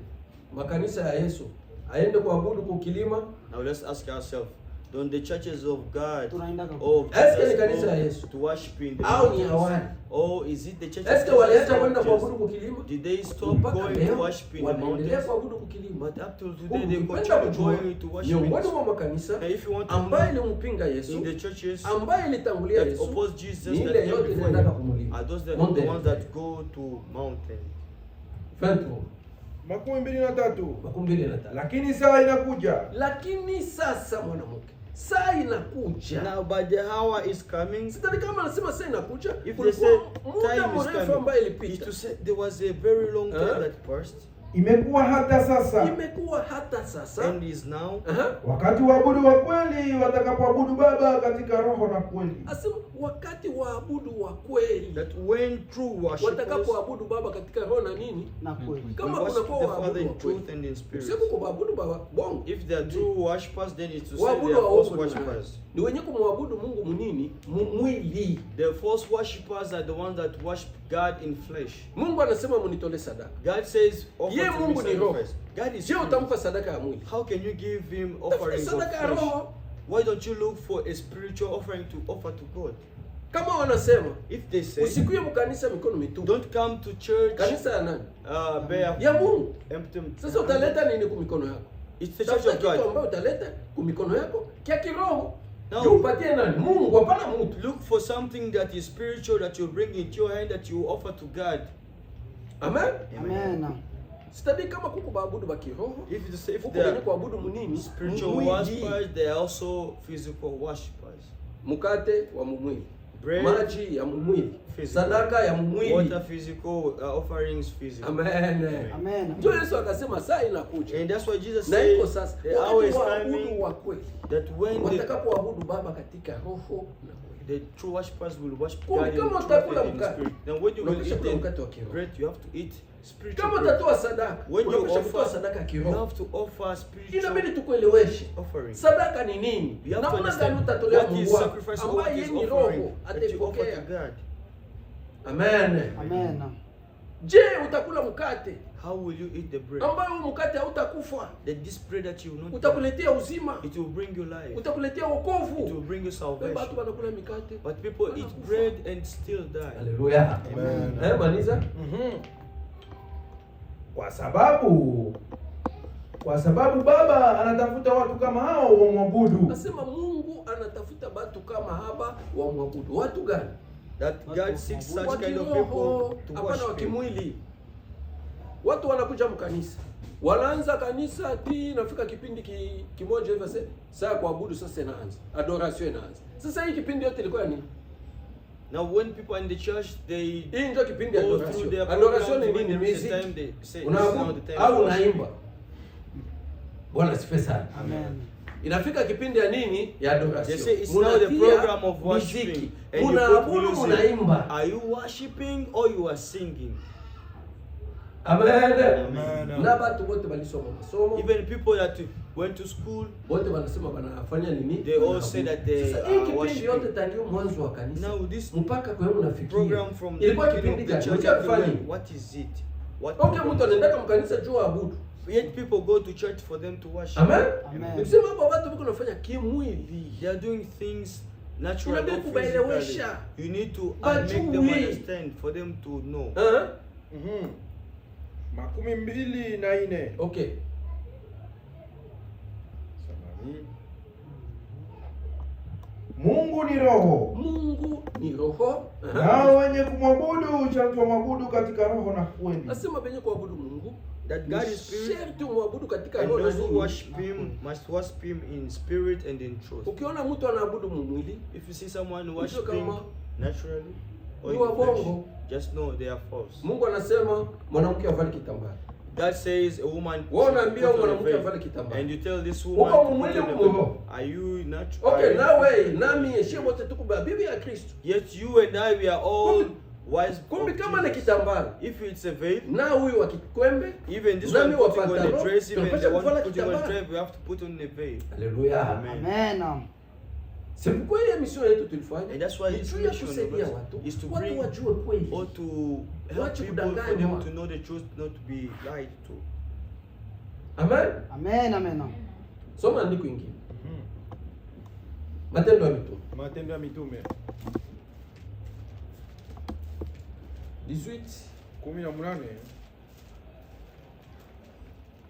makanisa ya Yesu aende kuabudu kwa kilima? Now let's ask ourselves, don't the churches of God to worship in the mountains? Or is it the churches did they stop going to worship in the mountains? But up till today they continue going to worship in the mountains. If you want to know, in the churches that oppose Jesus, that came before him, are those the ones that go to mountain. 23. Lakini saa inakuja. Lakini sasa mwanamke, saa inakuja. Now but the hour is coming. Sitani kama anasema saa inakuja, if they say time is coming, is to say there was a very long time that passed. Imekuwa hata sasa. And is now. Wakati waabudu wa kweli watakapoabudu Baba katika roho na kweli. Asema wakati waabudu wa kweli. That when true worshipers watakapoabudu Baba katika roho na nini? Na kweli. Kama kuna kwa Father in truth and in spirit. Sio kuabudu Baba bongo. If they are true worshipers, then it's to say they are false worshipers. Ni wenye kumwabudu Mungu munini? Mwili. The false worshipers are the ones that worship God in flesh. Mungu anasema munitolee sadaka. God says ye Mungu ni roho. God is sio utampa sadaka ya mwili. How can you give him offerings of flesh? Why don't you look for a spiritual offering to offer to God? Kama wanasema, if they say, usikuye mkanisa mikono mitupu. Don't come to church. Kanisa ya nani? Bare ya Mungu. Empty. Sasa utaleta nini kwa mikono yako? It's the church of God. Kitu ambacho utaleta kwa mikono yako kia kiroho. Now, upatie nani? Mungu, hapana mtu. Look for something that is spiritual that you bring into your hand that you offer to God. Amen. Amen. Sitadi kama kuko baabudu ba kiroho. If they kuabudu munini, spiritual worshippers, they are also physical worshippers. Mukate wa mumwili, bread, maji ya mumwili, physical, sadaka ya mumwili, water physical, offerings physical. Amen. Amen. Ndio Yesu akasema saa inakuja. And that's why Jesus said, the hour is coming that when watakapoabudu Baba katika roho na kweli, the true worshippers will worship God in truth and in spirit. Then when you will eat bread, you have to eat spiritual bread. Kama utatoa sadaka, when you offer sadaka kiroho, you have to offer spiritual. Inabidi tukueleweshe offering. Sadaka ni nini? Na muna gani utatolea Mungu ambaye yeye ni roho ataipokea. Amen. Amen. Je, utakula mkate? How will you eat the bread? Ambayo mkate hautakufa. This bread that you will not utakuletea uzima. It will bring you life. Utakuletea wokovu. It will bring you salvation. Watu wanakula mikate. But people eat bread and still die. Hallelujah. Amen. Maniza? Kwa sababu Baba anatafuta watu kama hao wamwabudu. Nasema Mungu anatafuta watu kama haba wamwabudu. Watu gani? That God seeks such kind of people to worship kimwili. Watu wanakuja mkanisa. Wanaanza kanisa nafika kipindi kimoja hivi saa kuabudu sasa inaanza. Adoration inaanza. Sasa hii kipindi yote ilikuwa nini? Now when people are in the church they ndio kipindi ya adoration. Adoration ni nini? Music. Unaabudu au unaimba. Bwana sifiwe sana. Amen. Inafika kipindi ya nini? Ya adoration. It's now the program of worshiping. Unaabudu, unaimba. Are you worshiping or you are singing? Amen. Amen. Na watu wote walisoma masomo. Even people that went to school, wote wanasema wanafanya nini? They all say that they are worshiping. Yote tangu mwanzo wa kanisa. Now this mpaka kwa hiyo unafikia program from ilikuwa kipindi cha kufanya. What is it? Okay, mtu anaenda kwa kanisa juu aabudu. Yet people go to church for them to worship. Amen. Amen. Nisema hapa watu wako wanafanya kimwili. They are doing things naturally. You need to make them understand for them to know. 24. Okay. Mungu ni roho. Mungu ni roho. Nao wenye kumwabudu sharti wamwabudu katika roho na kweli. Nasema wenye kuabudu Mungu that God is spirit, sharti muabudu katika roho na kweli. And those who worship him must worship him in spirit and in truth. Ukiona mtu anaabudu mwili, if you see someone worshiping naturally or in flesh, just know they are false. Mungu anasema mwanamke avale kitambaa. God says a woman and you tell this woman, are you natural? Okay, now way, nami wote tukuba Biblia ya Kristo. Yet you and I, we are all wise. Kumbi kama ni kitambaa, if it's a veil, na huyu wa kikwembe, even this one putting on a dress, even the one putting on a dress, we have to put on a veil. Hallelujah. Amen. C'est pourquoi hii mission yetu tulifanya. And that's why this mission is to bring wajue kweli, or to help people for them to know the truth, not to be lied to. Amen. Amen. Amen. Soma andiko ingine. Matendo ya Mitume. Matendo ya Mitume 18 18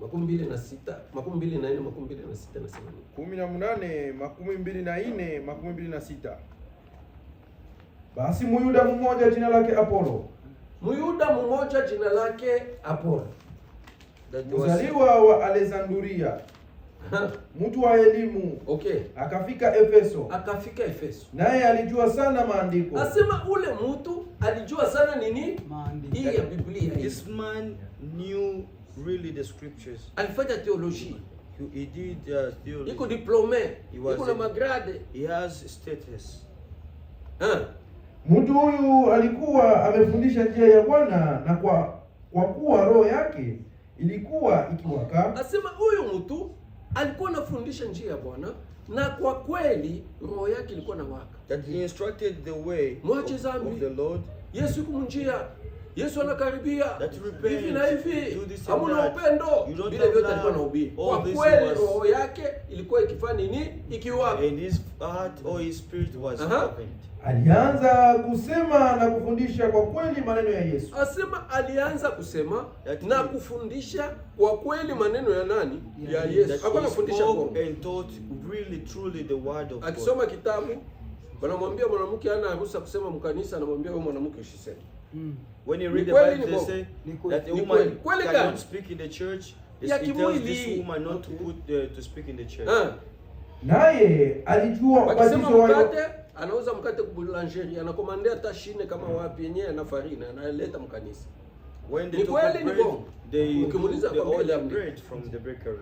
24 nasema nini? 18 26. Basi Myuda mmoja jina lake Apolo. Myuda mmoja jina lake Apolo. Mzaliwa wa Alexandria. Mtu wa elimu. Okay. Akafika Efeso. Naye alijua sana maandiko. Asema ule mtu alijua sana nini? Maandiko. Hii ya Biblia. This man knew really the scriptures. Alifanya theology. He did theology. Iko diplome. Iko na magrade. He has status. Mtu huyu alikuwa amefundisha njia ya Bwana na kwa kuwa roho yake ilikuwa ikiwaka. Asema huyu mtu alikuwa anafundisha njia ya Bwana na kwa kweli roho yake ilikuwa na waka. That he instructed the way of the Lord. Yesu kumjia. Yesu anakaribia. Hivi na hivi. Hamuna upendo. Vile vyote alikuwa anahubiri. Kwa kweli roho yake ilikuwa ikifanya nini? Ikiwaka. And his heart or his spirit was opened. Alianza kusema na kufundisha kwa kweli maneno ya Yesu. Asema alianza kusema na kufundisha kwa kweli maneno ya nani? Ya Yesu. Hakuwa anafundisha kwa and taught really truly the word of God. Akisoma kitabu, wanamwambia mwanamke hana ruhusa kusema mkanisa, anamwambia wewe mwanamke usiseme. When you read the Bible, they say that a woman cannot speak in the church. It tells this woman not to put to speak in the church. Naye alijua wakisema mkate, anauza mkate kwa boulangerie, anakomandea hata shine kama wapi yenyewe na farina, analeta mkanisa. When they talk of bread, they order bread from the bakery.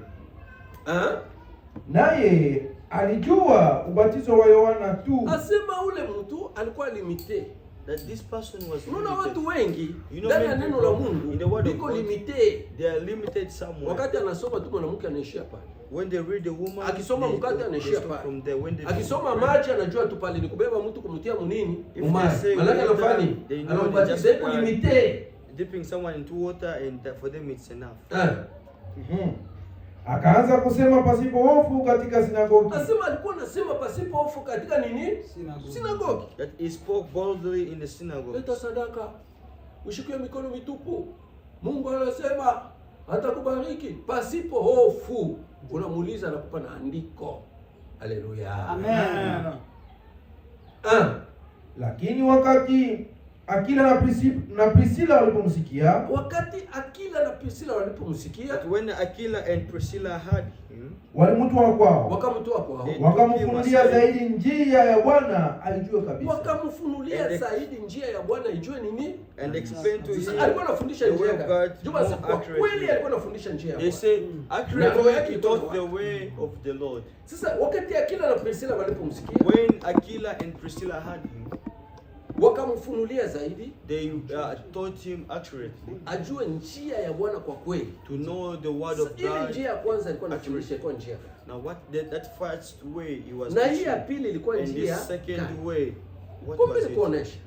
Naye alijua ubatizo wa Yohana tu. Asema ule mtu alikuwa limite. That this person was limited. Watu wengi ndani ya neno la Mungu biko limite. They are limited somewhere. Wakati anasoma tu mwanamke anaishia pale. When they read the woman, akisoma mkate anaishia pale. Akisoma maji anajua tu pale ni kubeba mtu kumtia munini. Maana anafanya anabatiza iko limite. Dipping someone into water and for them it's enough. Akaanza kusema pasipo hofu katika sinagogi. Asema alikuwa anasema pasipo hofu katika nini? Sinagogi. That he spoke boldly in the synagogue. Leta sadaka. Ushikie mikono mitupu. Mungu anasema atakubariki pasipo hofu. Unamuuliza na kupa na andiko. Haleluya. Amen. Lakini wakati Akila na Priscilla walipomsikia, when Aquila and Priscilla heard him, walimtoa kwao, wakamfunulia zaidi njia ya Bwana alijue kabisa. Wakamfunulia zaidi njia ya Bwana ijue nini? And explain to him. Alikuwa anafundisha njia gani? Kweli alikuwa anafundisha njia ya Bwana. They say accurately he taught the way of the Lord. Sasa wakati Akila na Priscilla walipomsikia, when Aquila and Priscilla heard him, wakamfunulia zaidi, they taught him accurately, ajue njia ya Bwana kwa kweli, to know the word of God. Ile njia ya kwanza alikuwa anafundisha ilikuwa njia. Now what that first way he was, na hii ya pili ilikuwa njia, and the second way, what was it?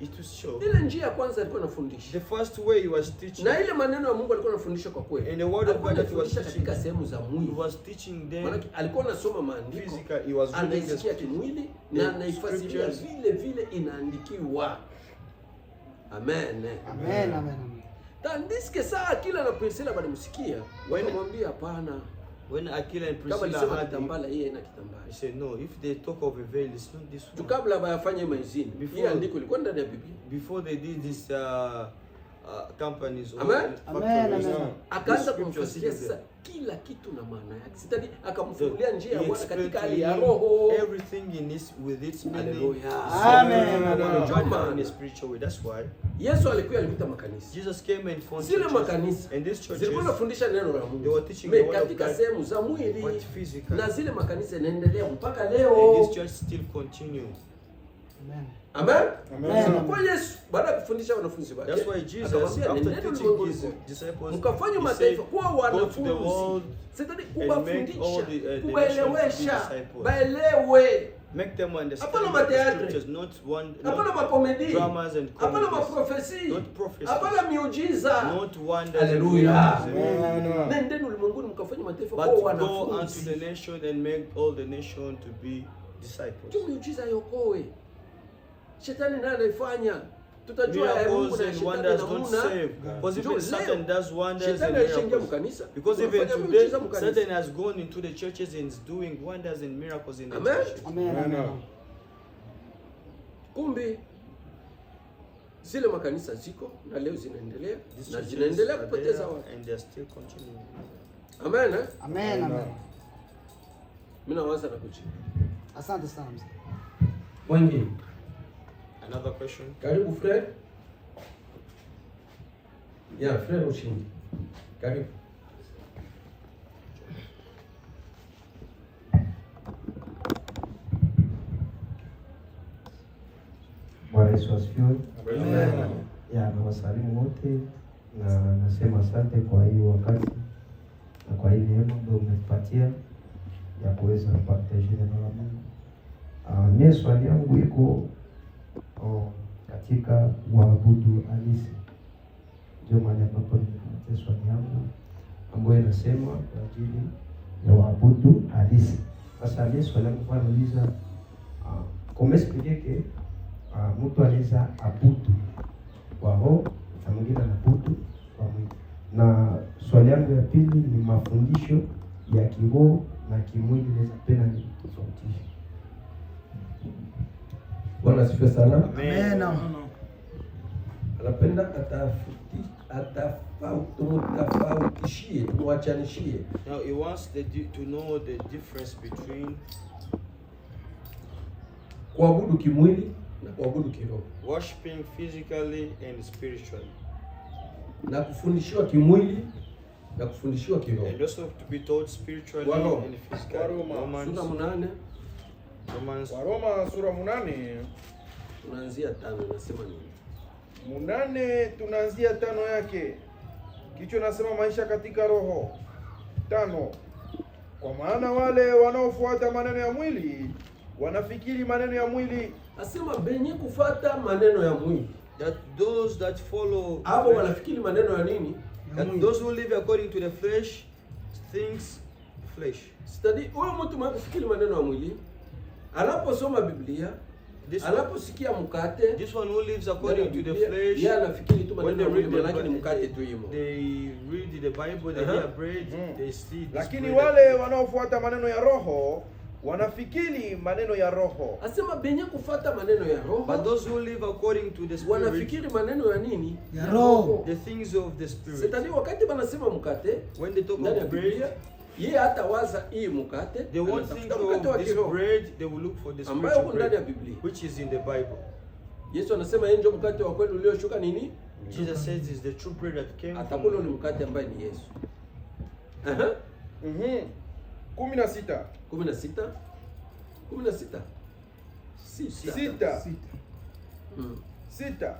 It was show. Ile njia ya kwanza alikuwa anafundisha, the first way he was teaching, na ile maneno ya Mungu alikuwa anafundisha kwa kweli, and the word of God that he was teaching katika sehemu za mwili, he was teaching them. Maana alikuwa anasoma maandiko, he was anaisikia kimwili na anaifasiria vile vile inaandikiwa. Amen. Amen, amen. Tandiske saa Akila na Priscilla walimsikia, wakamwambia hapana. When Aquila and Priscilla heard kitambala yeye ina kitambala, he said no, if they talk of a veil, it's not this one. Kabla wafanye maizini, hii andiko ilikuwa ndani ya Biblia. Before they did this companies, amen. Akaanza kumfasiria sasa kila kitu na maana yake. Sitadi akamfungulia njia ya Bwana katika hali ya roho. Everything in this with its meaning. Amen. In a spiritual way. That's why Yesu alikuta makanisa. Jesus came and found zile makanisa. And these churches, zilikuwa nafundisha neno la Mungu. They were teaching the word of God katika sehemu za mwili. But physical. Na zile makanisa yanaendelea mpaka leo. And this church still continues. Amen. Amen. Kwa Yesu baada ya kufundisha wanafunzi wake, that's why Jesus after teaching his disciples, mkafanya mataifa kuwa wanafunzi. Sitadi kuwafundisha, kuwaelewesha, baelewe. Make them understand the scriptures, not dramas and comedies, not prophecies, not wonders. Hallelujah. Nendeni ulimwenguni mkafanya mataifa kuwa wanafunzi. But go unto the nation and make all the nation to be disciples. Miujiza yokoe. Shetani naye anaifanya. Tutajua ya Mungu na shetani don't save. Because even Satan does wonders and miracles. Because even today, Satan has gone into the churches and is doing wonders and miracles in the churches. Amen. Kumbe zile makanisa ziko na leo zinaendelea na zinaendelea kupoteza watu. And they are still continuing. Amen. Amen. Mimi nawaza na kujibu. Asante sana mzee. Mwingine. Another question. Karibu Fred. Yeah, Fred Ushindi. Karibu. Bwana Yesu asifiwe. Amen. Ya, nawasalimu wote na nasema asante kwa hii wakati na kwa hii neema ambayo umetupatia ya kuweza kupartaje neno la Mungu. Mimi swali yangu iko katika waabudu halisi. Ndio maana ambapo nimefuata swali yangu ambayo inasema kwa ajili ya waabudu halisi. Sasa mimi swali langu kwa nauliza comment expliquer que mtu anaweza abudu kwa roho na mwingine anabudu kwa mwili. Na swali yangu ya pili ni mafundisho ya kiroho na kimwili naweza pena ni tofautisha. Bwana asifiwe sana. Amen. Anapenda atafautishie, tumwachanishie. Now he wants to know the difference between kuabudu kimwili na kuabudu kiroho. Worshiping physically and spiritually. Na kufundishiwa kimwili na kufundishiwa kiroho. And also to be taught spiritually and physically. Waroma sura 8. Waroma sura 8. Tunaanzia 5 nasema nini? 8 tunaanzia 5 yake. Kichwa nasema maisha katika roho. 5. Kwa maana wale wanaofuata maneno ya mwili wanafikiri maneno ya mwili. Asema benye kufuata maneno ya mwili. That those that follow hapo wanafikiri maneno ya nini? That those who live according to the flesh thinks flesh. Study huyo mtu mnafikiri maneno ya mwili. Anaposoma Biblia, anaposikia mkate, this one who lives according to the flesh, yeye anafikiri tu maneno ya mwili, lakini mkate tu yimo. They read the Bible, they hear bread, they see. Lakini wale wanaofuata maneno ya roho wanafikiri maneno ya roho. Asema benye kufuata maneno ya roho. But those who live according to the spirit, wanafikiri maneno ya nini? Ya roho. The things of the spirit. Sitani wakati wanasema mkate, when they talk of bread, yeye hata waza hii mkate, they won't think of this bread, they will look for the spiritual bread, which is in the Bible. Yesu anasema yeye ndio mkate wa kweli ulioshuka nini? Jesus says is the true bread that came from. Atakula ni mkate ambaye ni Yesu. 16. 6.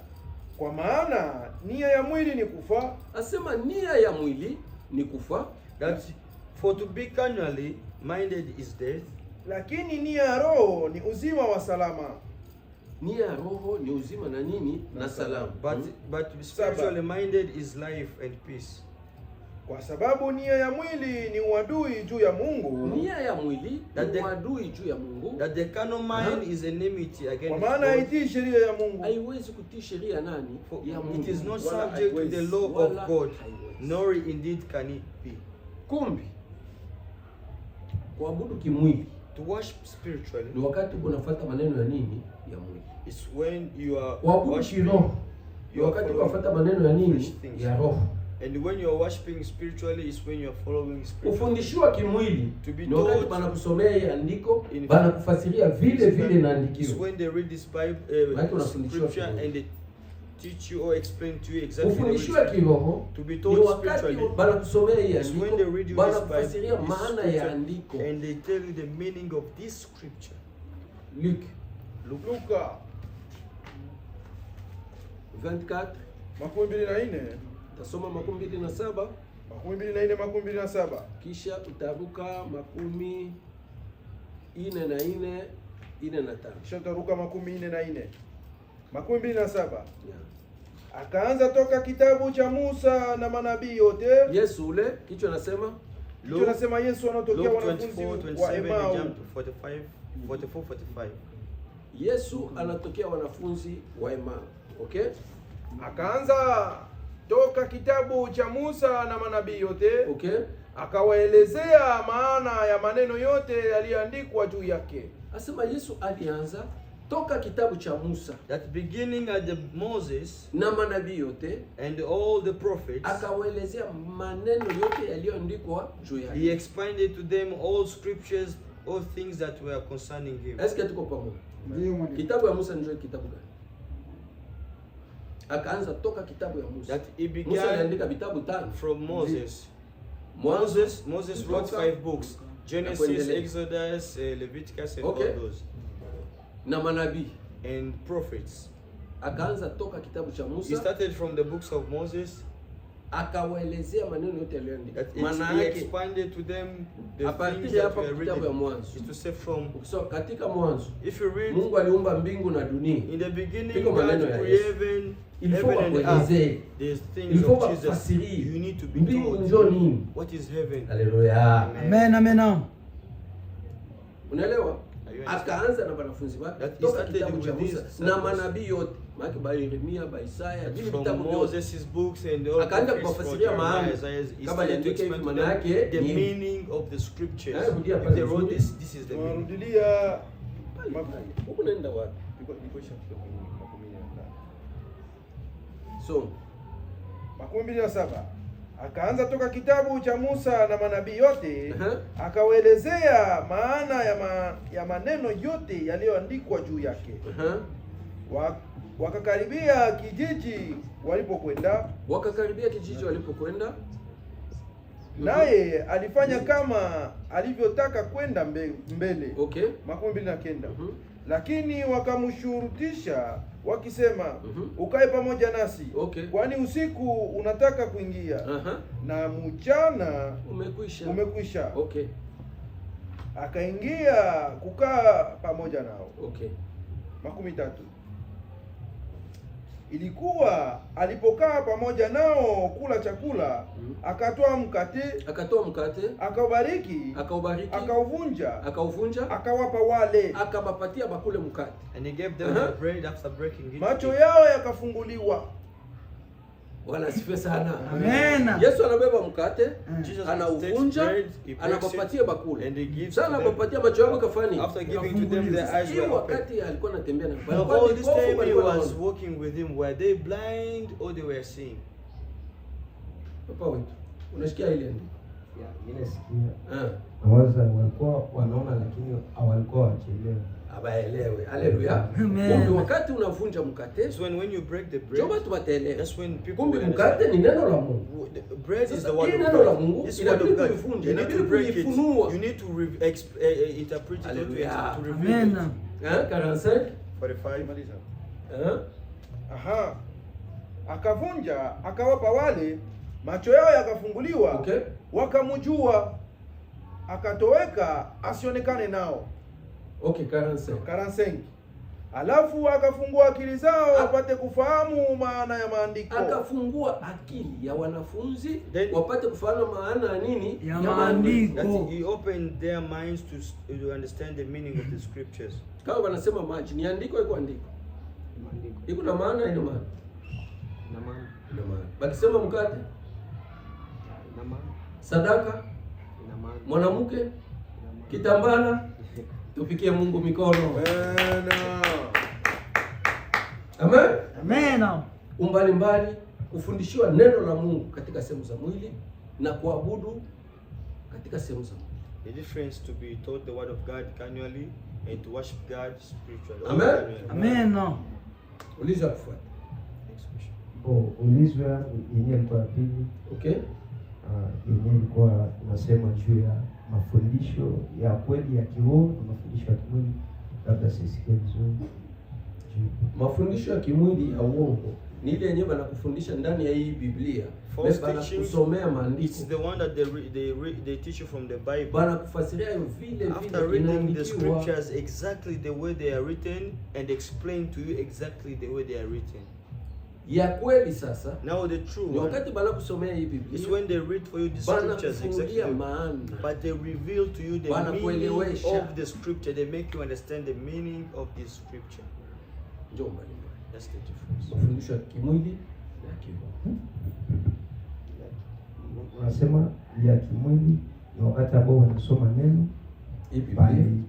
Kwa maana nia ya mwili ni kufa. Asema nia ya mwili ni kufa. That for to be carnally minded is death. Lakini nia ya roho ni uzima wa salama. Nia ya roho ni uzima na nini? Na salama. But spiritually minded is life and peace. Kwa sababu nia ya mwili ni uadui juu ya Mungu. Nia ya mwili ni uadui juu ya Mungu. That the carnal mind is enmity against God. Kwa maana haitii sheria ya Mungu. Haiwezi kutii sheria nani? Ya Mungu. It is not subject to the law of God, nor indeed can it be. Kumbi kuabudu kimwili, to worship spiritually, ni wakati unafuata maneno ya nini? Ya mwili. It's when you are worshiping roho. Ni wakati unafuata maneno ya nini? Ya roho. And when you are worshiping spiritually is when you are following spiritually. Ufundishiwa kimwili ni wakati banakusomea andiko, banakufasiria vile vile na andikio. Is when they read this Bible scripture and they teach you or explain to you exactly. Ufundishwa kiroho to be told spiritually. Banakusomea is when they read you banakufasiria maana ya andiko and they tell you the meaning of this scripture. Luka 24 24. Tasoma 27. 24 kisha utaruka 44 na 5. Kisha utaruka 44. 27. Akaanza toka kitabu cha Musa na manabii yote. Yesu ule kichwa nasema Yesu anatokea wanafunzi wa Emau 44-45. Yesu anatokea wanafunzi wa Emau. Okay? Akaanza toka kitabu cha Musa na manabii yote. Okay? Akawaelezea maana ya maneno yote yaliyoandikwa juu yake. Asema Yesu alianza toka kitabu cha Musa, that beginning at the Moses na manabii yote and all the prophets, akawaelezea maneno yote yaliyoandikwa juu yake. He explained to them all scriptures, all things that were concerning him. Est-ce que tuko pamoja? Ndio. Kitabu ya Musa ndio kitabu gani? Akaanza toka kitabu ya Musa. That he began Musa aliandika vitabu 5 from Moses. Moses wrote 5 books. Genesis, Exodus, Leviticus and all those. Na manabii and prophets. Akaanza toka kitabu cha Musa. He started from the books of Moses. Akawaelezea maneno yote aliyoandika. Maana yake expanded to them the things that were written. Is to say from katika mwanzo. If you read, Mungu aliumba mbingu na dunia. In the beginning God created heaven and earth. There's things of Jesus. You need to be told what is heaven. Hallelujah. Amen, amen. Unaelewa? Akaanza na wanafunzi wake toka kitabu cha Musa na manabii yote, maana Yeremia, Isaya, vitabu Moses' books and all. Akaanza kufasiria maana kama aliandika hivi, maana yake the meaning of the scriptures. If they wrote this is the meaning. Rudilia huko nenda wapi? So 27 akaanza toka kitabu cha Musa na manabii yote, akawaelezea maana ya maneno yote yaliyoandikwa juu yake. Wakakaribia kijiji walipokwenda, naye alifanya kama alivyotaka kwenda mbele. 29 lakini wakamshurutisha wakisema, ukae pamoja nasi, kwani usiku unataka kuingia na mchana umekwisha. Akaingia kukaa pamoja nao. 30 ilikuwa alipokaa pamoja nao kula chakula, akatoa mkate, akaubariki, akauvunja, akawapa wale, akabapatia bakule mkate. And he gave them the bread after breaking it. Macho yao yakafunguliwa. Bwana asifiwe sana. Amen. Yesu anabeba mkate, anauvunja, anabapatia bakule. Sana anabapatia macho yao kafani. After giving to them, their eyes were open. Wakati alikuwa anatembea na Baba. All this time he was walking with him, were they blind or they were seeing? Papa wetu, unasikia ile ndio? Mimi nasikia. Nawaza walikuwa wanaona lakini hawalikuwa wakielewa. Abaelewe. Haleluya. Kumbe wakati unavunja mkate, so when you break the bread, joba tubatelewe. That's when people kumbe mkate ni neno la Mungu. The bread is the word of God. It's the word of God. You need to break it. You need to interpret it to reveal it. Amen. 45 maliza. Akavunja, akawapa wale, macho yao yakafunguliwa. Wakamjua, akatoweka asionekane nao. 45. Alafu akafungua akili zao wapate kufahamu maana ya maandiko. Akafungua akili ya wanafunzi wapate kufahamu maana ya nini? Ya maandiko. He opened their minds to understand the meaning of the scriptures. Kama wanasema maji ni andiko, iko andiko. Iko na maana, ina maana. Ina maana. Bakisema mkate? Ina maana. Sadaka? Ina maana. Mwanamke? Kitambala? Tupikie Mungu mikono. Amen. Amen. Umbali mbali kufundishiwa neno la Mungu katika sehemu za mwili na kuabudu katika sehemu za mwili. The difference to be taught the word of God annually and to worship God spiritually. Amen. Amen. Uliza kufuata. Ulizwa yenyewe ilikuwa pili. Yenyewe ilikuwa unasema juu ya mafundisho ya kweli ya kiroho na mafundisho ya kimwili, labda sisikie vizuri. Mafundisho ya kimwili ya uongo ni ile yenyewe wanakufundisha ndani ya hii Biblia. Wanakusomea maandiko. It's the one that they teach you from the Bible. Wanakufasiria vile after reading the scriptures exactly the way they are written and explain to you exactly the way they are written. Ya kweli sasa. Now the true one, wakati bana kusomea hii Biblia, is when they read for you the scriptures exactly, but they reveal to you the meaning of the scripture. They make you understand the meaning of this scripture. That's the difference. Mafundisho ya kimwili na kiroho. Unasema ya kimwili ni wakati ambao wanasoma neno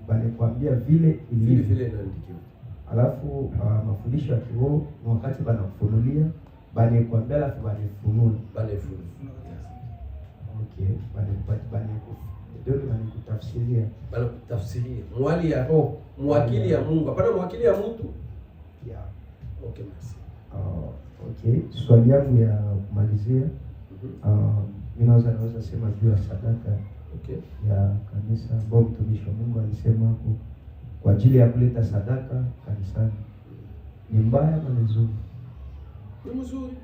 bali kuambia vile inaandikiwa. Alafu mafundisho ya kiroho ni wakati banakufunulia bali kuambia alafu banifunua. Okay, bali kutafsiria. Bali kutafsiria. Mwali ya roho, mwakili ya Mungu, hapana mwakili ya mtu. Yeah. Okay, basi. Okay, swali yangu ya kumalizia. Mimi naweza sema juu ya sadaka ya kanisa ambao mtumishi wa Mungu alisema hapo kwa ajili ya kuleta sadaka kanisani. Ni mbaya ama ni nzuri? Ni mzuri.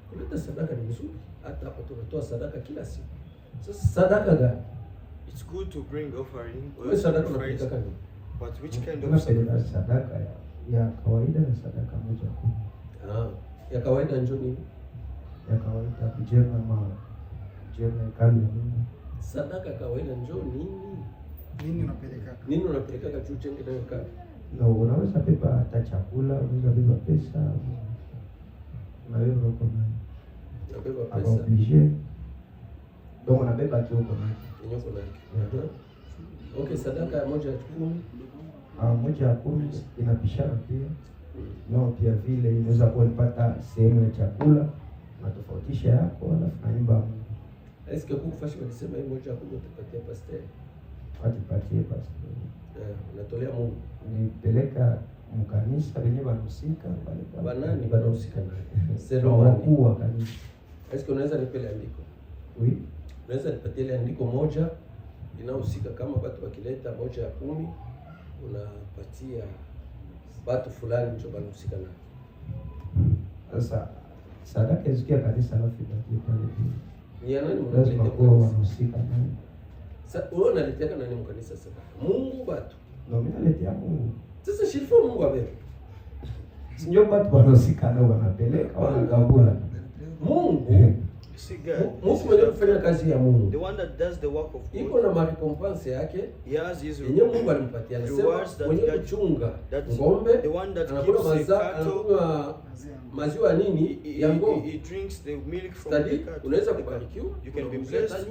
Kuleta sadaka ni mzuri. Hata hapa tunatoa sadaka kila siku. Sasa sadaka gani? It's good to bring offering or sacrifice. But which kind of sadaka ya kawaida na sadaka moja kuu? Ya kawaida njoo nini? Ya kawaida kujenga hekalu ya Mungu. Sadaka kawaida njoo nini? Nini unapeleka? Nini unapeleka kwa chungu cha hekalu? No, unaweza beba hata chakula, unaweza beba pesa. Unaweza uko nayo. Unabeba pesa. Hapo obligé. Donc unabeba kioko nayo. Kinyoko nayo. Okay, sadaka ya moja ya 10. Moja ya 10 inapishana pia. No, pia vile inaweza kuwa nipata sehemu ya chakula na tofautisha yako alafu naimba Mungu. Eske kukufashi walisema hii moja kubwa tupatie pastor. Atipatie pastor. Unatolea Mungu. Nipeleka mkanisa wenyewe wanahusika pale. Banani wanahusika nani? Selo wakuu wa kanisa. Eske unaweza nipele andiko? Oui. Unaweza nipatie ile andiko moja inahusika kama watu wakileta moja ya 10 unapatia watu fulani ndio wanahusika nayo. Sasa sadaka izikia kanisa alafu ibakie pale. Ni ya nani lazima kuwa wanahusika nani? Sasa wewe unaletea nani mkanisa sadaka? Mungu batu. No, mimi naletea Mungu. Sasa shirifo Mungu abe. Sinyo watu wanahusika nao wanapeleka wanagabula. Mungu See God. Mungu mwenye kufanya kazi ya Mungu. The one that does the work of God. Iko na marecompense yake. He has his yenye Mungu alimpatia. Anasema mwenye kuchunga ng'ombe, the one that anakula gives the cattle, anakunywa maziwa nini ya ng'ombe. He drinks the milk from Study, the cattle. unaweza kubarikiwa. You can be blessed.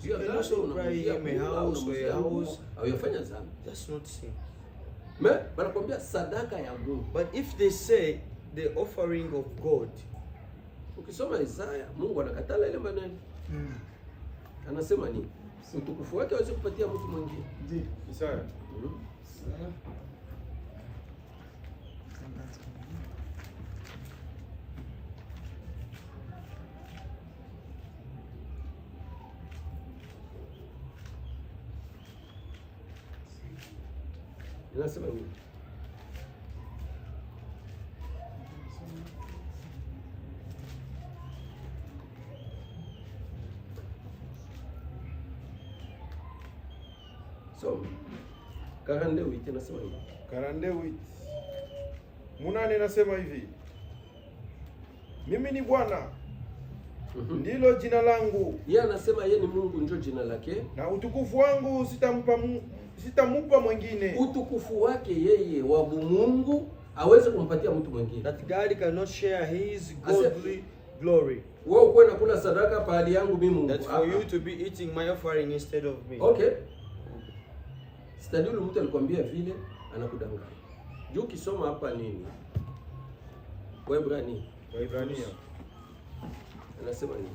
You can also buy him a house or a house. Au yafanya dhambi. That's not sin. Wanakuambia sadaka ya Mungu. But if they say the offering of God, ukisoma Isaya, Mungu anakatala ile maneno. Anasema nini? Utukufu wake hawezi kupatia mtu mwingine. Ndiyo, Isaya. Inasema nini? So, karande wiki nasema hivi. Karande wiki. Munane nasema hivi. Mimi ni Bwana. Ndilo jina langu. Yeye anasema yeye ni Mungu ndio jina lake. Na utukufu wangu sitamupa mwingine. Utukufu wake yeye wa Mungu aweze kumpatia mtu mwingine. That God cannot share his godly glory. Wewe uko nakula sadaka pahali yangu mimi Mungu. That's for you to be eating my offering instead of me. Okay. Stadiulu mtu alikwambia vile anakudanganya. Juu kisoma hapa nini? Waebrania. Anasema nini?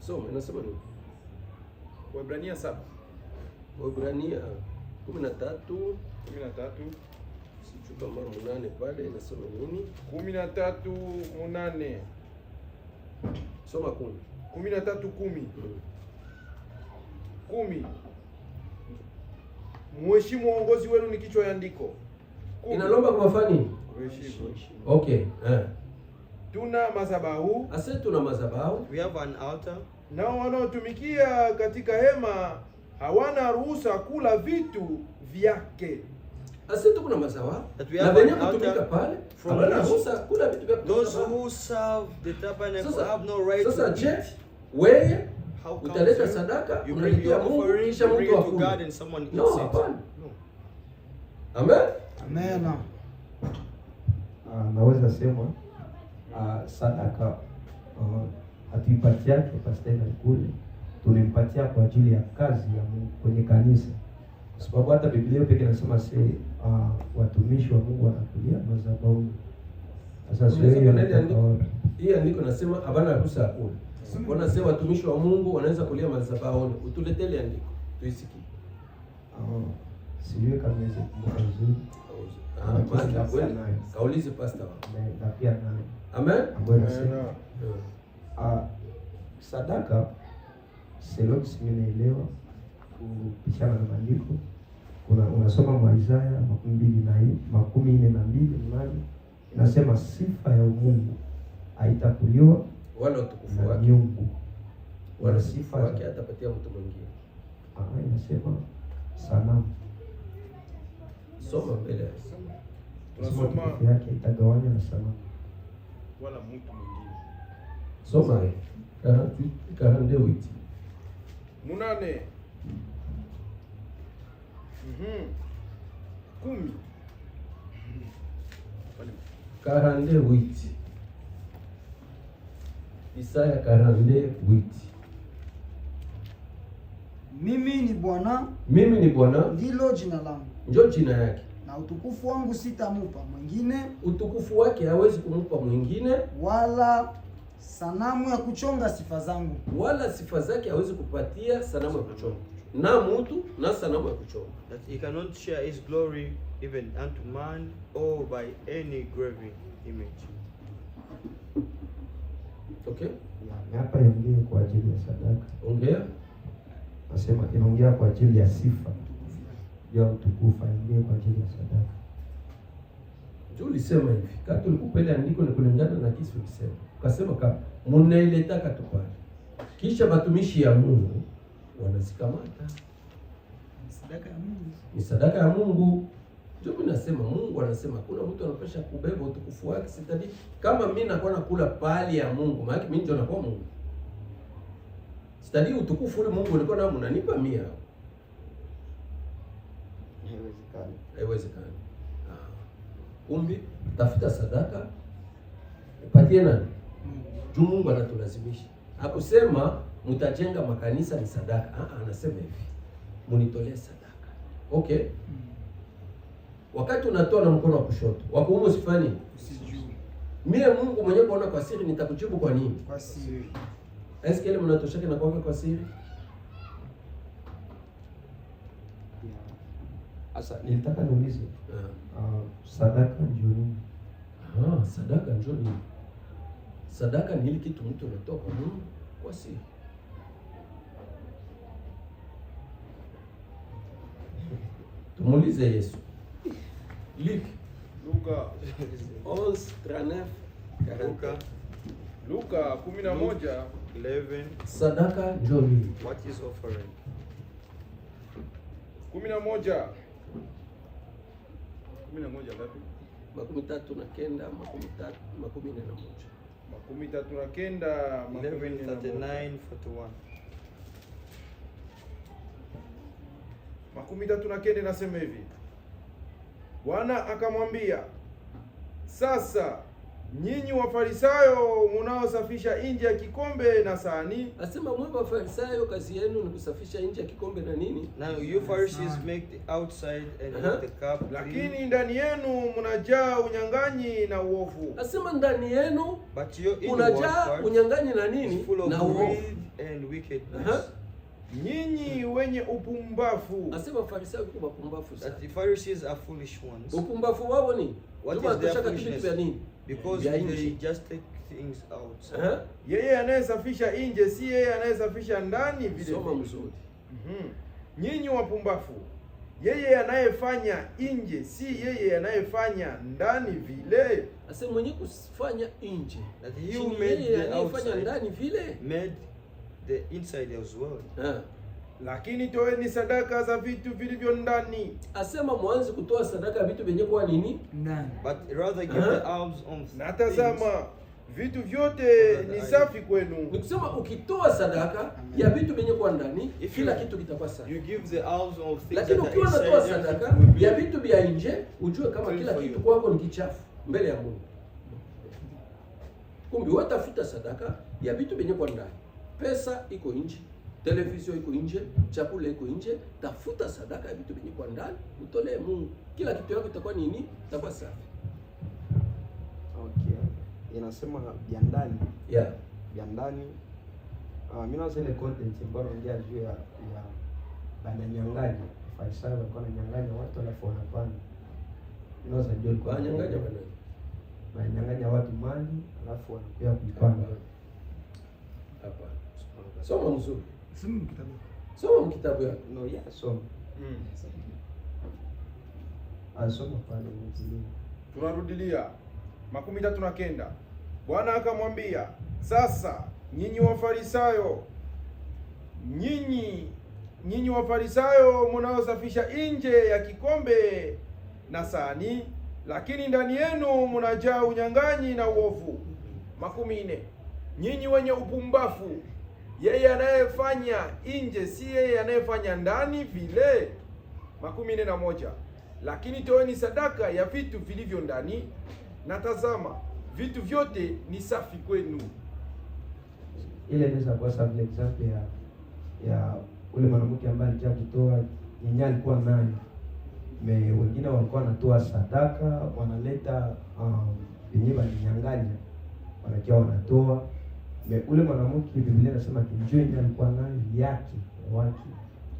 So, anasema nini? Waebrania 7. Waebrania 13. 13. Sichupa mara 8 pale inasema nini? 13:8. Soma 10. 13:10. 10. Mheshimu uongozi wenu ni kichwa ya andiko. Inalomba kwa nini? Kuheshimu. Okay. Tuna madhabahu. Ase tuna madhabahu. We have an altar. Nao wanaotumikia katika hema hawana ruhusa kula vitu vyake. Ase kuna madhabahu. Na wenye kutumika pale hawana ruhusa kula vitu vyake. Those who serve the tabernacle have no right to eat. Sasa wewe utaleta sadaka, unaletea Mungu kisha Mungu akule. No, hapana. Amen. Amen. Naweza sema sadaka hatuipatiake pastor kule, tulimpatia kwa ajili ya kazi ya Mungu kwenye kanisa, kwa sababu hata Biblia pekee inasema watumishi wa Mungu wanakulia madhabahuni. Sasa sio hiyo andiko nasema habana ruhusa ya kula. Mbona sema watumishi wa Mungu wanaweza kulia madhabahuni? Utuletele andiko tuisikie. Sijui kama hizo kumbuka vizuri. Kaulize pastor wako. Na pia na Amen. Sadaka selo simeelewa kupishana na maandiko. Unasoma Isaya 42:42 inasema sifa ya Mungu haitakuliwa wala utukufu wake Mungu wala sifa yake atapatia mtu mwingine. Inasema sanamu. Soma mbele. Tunasoma yake itagawanya na sanamu wala mtu mwingine. Soma karande wiki. 8. 10. Karande wiki. Isaya 42:8. Mimi ni Bwana, Mimi ni Bwana, ndilo jina langu, ndio jina yake. na utukufu wangu sitamupa mwingine, Utukufu wake hawezi kumpa mwingine, wala sanamu ya kuchonga sifa zangu. wala sifa zake hawezi kupatia sanamu ya kuchonga, na mtu na sanamu ya kuchonga. That he cannot share his glory even unto man or by any graven image. Okay, Na hapa iongee kwa ajili ya sadaka. ongea. Nasema inaongea kwa ajili ya sifa ya utukufu, iongee kwa ajili ya sadaka. Juu ulisema hivi, kati ulikupele andiko ni kulingana na kisi ulisema. Ukasema kama munailetaka tu pale. Kisha batumishi ya Mungu wanazikamata. Sadaka ya Mungu. Ni sadaka ya Mungu. Ndio mimi nasema Mungu anasema kuna mtu anapasha kubeba utukufu wake sitadi. Kama mimi nakuwa nakula pali ya Mungu, maana mimi ndio nakuwa Mungu. Sitadi utukufu ule Mungu alikuwa nao mnanipa mimi hao. Haiwezekani. Haiwezekani. Kumbi tafuta sadaka upatie nani? Juu Mungu anatulazimisha. Hakusema mtajenga makanisa ni sadaka. Anasema hivi. Munitolee sadaka. Okay? Wakati unatoa na mkono wa kushoto, wa kuume usifanye. Usijui. Mimi Mungu mwenyewe kuona kwa siri nitakujibu kwa nini? Kwa siri. Eske ile mnatoshaka na kwa siri? Sasa nilitaka niulize sadaka ndio nini? Sadaka ndio nini? Sadaka ni ile kitu mtu anatoa kwa Mungu kwa siri. Tumuulize Yesu. Luka 11:39. Luka 11 Sadaka ndio nini? What is offering? 11 ngapi? 39 39 nasema hivi. Bwana akamwambia, sasa nyinyi Wafarisayo munaosafisha nje ya kikombe na sahani. Asema mwe Wafarisayo kazi yenu ni kusafisha nje ya kikombe na nini? Now you Pharisees make the outside and the cup, lakini ndani yenu mnajaa unyang'anyi na uovu. Asema ndani yenu but your unajaa unyang'anyi na nini? Na uovu and wickedness. Nyinyi wenye upumbavu. Asema Farisayo kwa upumbavu sana. That the Pharisees are foolish ones. Upumbavu wao ni what is their foolishness? Because they just take things out. Yeye anayesafisha nje si yeye anayesafisha ndani vile. Soma mzuri. Nyinyi wapumbavu. Yeye anayefanya nje si yeye anayefanya ndani vile. Asema mwenye kufanya nje. That you made the outside ndani vile. Made the inside as well. Lakini toeni sadaka za vitu vilivyo ndani. Asema mwanzo kutoa sadaka vitu vyenye kwa nini? Ndani. But rather give the alms on. Natazama vitu vyote ni safi kwenu. Nikusema ukitoa sadaka ya vitu vyenye kwa ndani, kila kitu kitakuwa safi. You give the alms of things. Lakini ukiwa unatoa sadaka ya vitu vya nje, ujue kama kila kitu kwako ni kichafu mbele ya Mungu. Kumbe watafuta sadaka ya vitu vyenye kwa ndani. Pesa iko nje, television iko nje, chakula iko nje, tafuta sadaka ya vitu vyenye kwa ndani, utolee Mungu. Kila kitu yako itakuwa nini? Itakuwa safi. Okay. Inasema vya ndani. Yeah. Vya ndani. Mimi naona ile content ambayo ongea juu ya bananyang'anya. Farisayo walikuwa wananyang'anya watu alafu wanapanda. Unaweza jua alikuwa Wananyang'anya wananyang'anya watu mali alafu wanakuja kuipanda. Hapa. Soma mzuri. Soma kitabu. Soma kitabu yako. No, yeah, soma. Asoma pale mzuri. Tunarudilia 39. Bwana akamwambia, sasa nyinyi Wafarisayo, nyinyi Wafarisayo mnaosafisha nje ya kikombe na sahani, lakini ndani yenu mnajaa unyang'anyi na uovu. 40. Nyinyi wenye upumbavu, yeye anayefanya nje si yeye anayefanya ndani vile. 41. Lakini toeni sadaka ya vitu vilivyo ndani, na tazama vitu vyote ni safi kwenu. ile inaweza kuwa sababu example ya ule mwanamke ambaye alikuja kutoa yenyewe alikuwa nayo. Wengine walikuwa wanatoa sadaka, wanaleta yenyewe walinyang'anya, wanakia wanatoa. Ule mwanamke Biblia inasema kinjoo yenyewe alikuwa nayo yake wake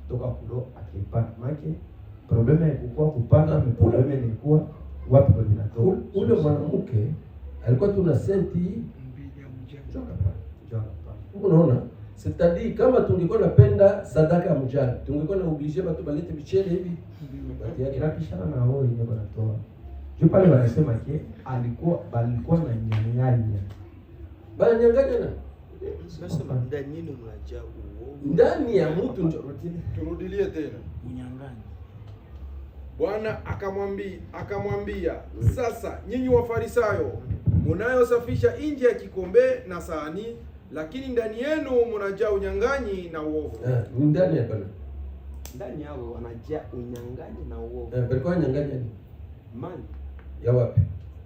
kutoka kulo akipata. Maana problema ilikuwa kupata, problema ilikuwa wapi kwa vinatoka. Ule mwanamke alikuwa tuna senti mbili ya mjane. Unaona? C'est-à-dire kama tungekuwa napenda sadaka ya mjane, tungekuwa na oblige watu balete bichele hivi. Inapishana na wao yenyewe wanatoa. Juu pale wanasema balikuwa na nyang'anya. Bana nyang'anya na Sasa ndani yenu mnajaa uovu. ndani ya mtu ndio Turudilie tena. Unyang'anyi. Bwana akamwambia, sasa nyinyi Wafarisayo munayosafisha nje ya kikombe na sahani, lakini ndani yenu mnajaa unyang'anyi na uovu. ndani ya bana. Ndani yao wanajaa unyang'anyi na uovu. Balikuwa nyang'anya ni Mali ya wapi?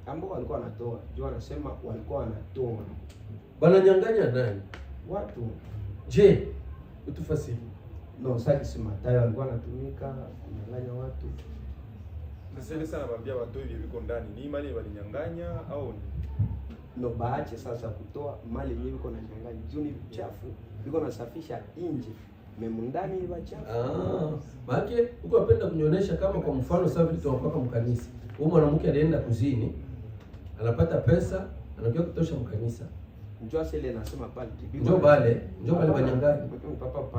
ambao walikuwa wanatoa. Juu wanasema walikuwa wanatoa. Bana nyang'anya nani? Watu Je, utufasiri. no sasa Mathayo alikuwa anatumika kunyang'anya watu. Sasa sana naambia watu hivi viko ndani ni imani walinyang'anya au No baache sasa kutoa mali yenyewe iko na nyang'anya. Juu ni chafu, iko nasafisha nje. Memundani ni wachafu. Maana uko napenda kunionyesha kama kwa mfano sasa vile tunapaka mkanisa. Huyo mwanamke alienda kuzini, anapata pesa, anakuja kutosha mkanisa. Njoo sele nasema pale kibibi. Njoo bale banyangani.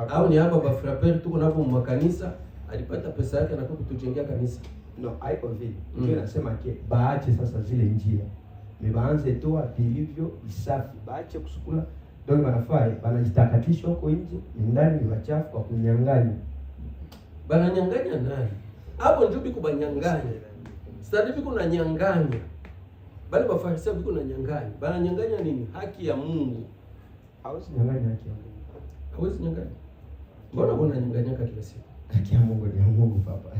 Au ni hapa ba frapper tuko napo makanisa, alipata pesa yake anakuja kutujengea kanisa. No, haiko vile. Njoo nasema ke baache sasa zile njia. Mebaanze toa vilivyo isafi. Baache kusukula. Ndio wanafanya, wanajitakatisha huko nje, ndani ni wachafu kwa kunyang'anya. Bananyang'anya nani? Hapo ndio biko banyang'anya. Sasa biko na nyang'anya. Bali Bafarisayo biko na nyang'anya. Bananyang'anya nini? Haki ya Mungu. Hawezi nyang'anya haki ya Mungu. Hawezi nyang'anya. Mbona unanyang'anya kila siku? Haki ya Mungu ni ya Mungu papa.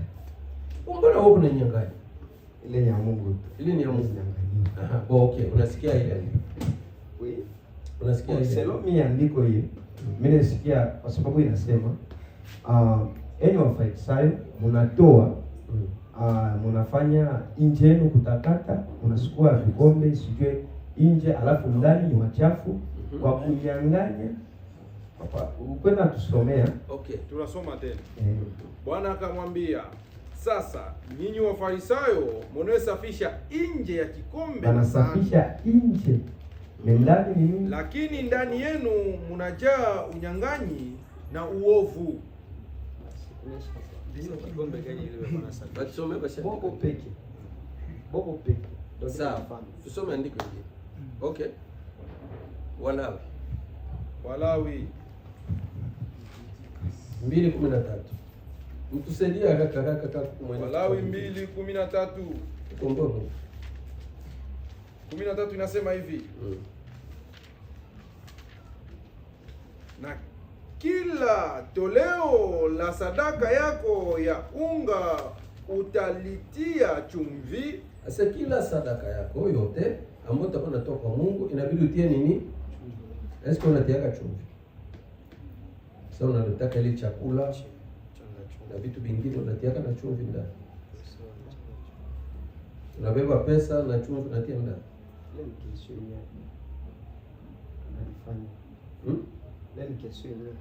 Mbona wewe unanyang'anya? Ile ni ya Mungu. Ile ni ya Mungu. Nyang'anya. Aha, okay, unasikia ile. Wewe Unasikia ile. Selomi andiko hili. Mimi nasikia kwa sababu inasema enyi Wafarisayo mnatoa mnafanya nje yenu kutakata, mnasukua vikombe sijue nje, alafu ndani ni wachafu kwa kunyang'anya. Papa, ukwenda tusomea. Okay, tunasoma tena. Bwana akamwambia, sasa nyinyi Wafarisayo mnayosafisha nje ya kikombe na wanasafisha nje. Ndani ni nini? Lakini ndani yenu mnajaa unyang'anyi na uovu. Ndio kikombe gani ile wanasafisha? batusome basi. Boko peke. Boko peke. Sawa. Tusome andiko hili. Okay. Walawi 2:13. Mtusaidie haraka kaka kumwona. Walawi 2:13. Kombogo. 13 inasema hivi. Na kila toleo la sadaka yako ya unga utalitia chumvi. Asa kila sadaka yako yote ambayo utakuwa unatoa kwa Mungu inabidi utie nini? Esko unatiaka chumvi. Sasa unataka ile chakula na vitu vingine unatiaka na chumvi ndani. Unabeba pesa na chumvi unatia ndani. Ile ni kesho yenyewe. Anafanya. Ile ni kesho yenyewe.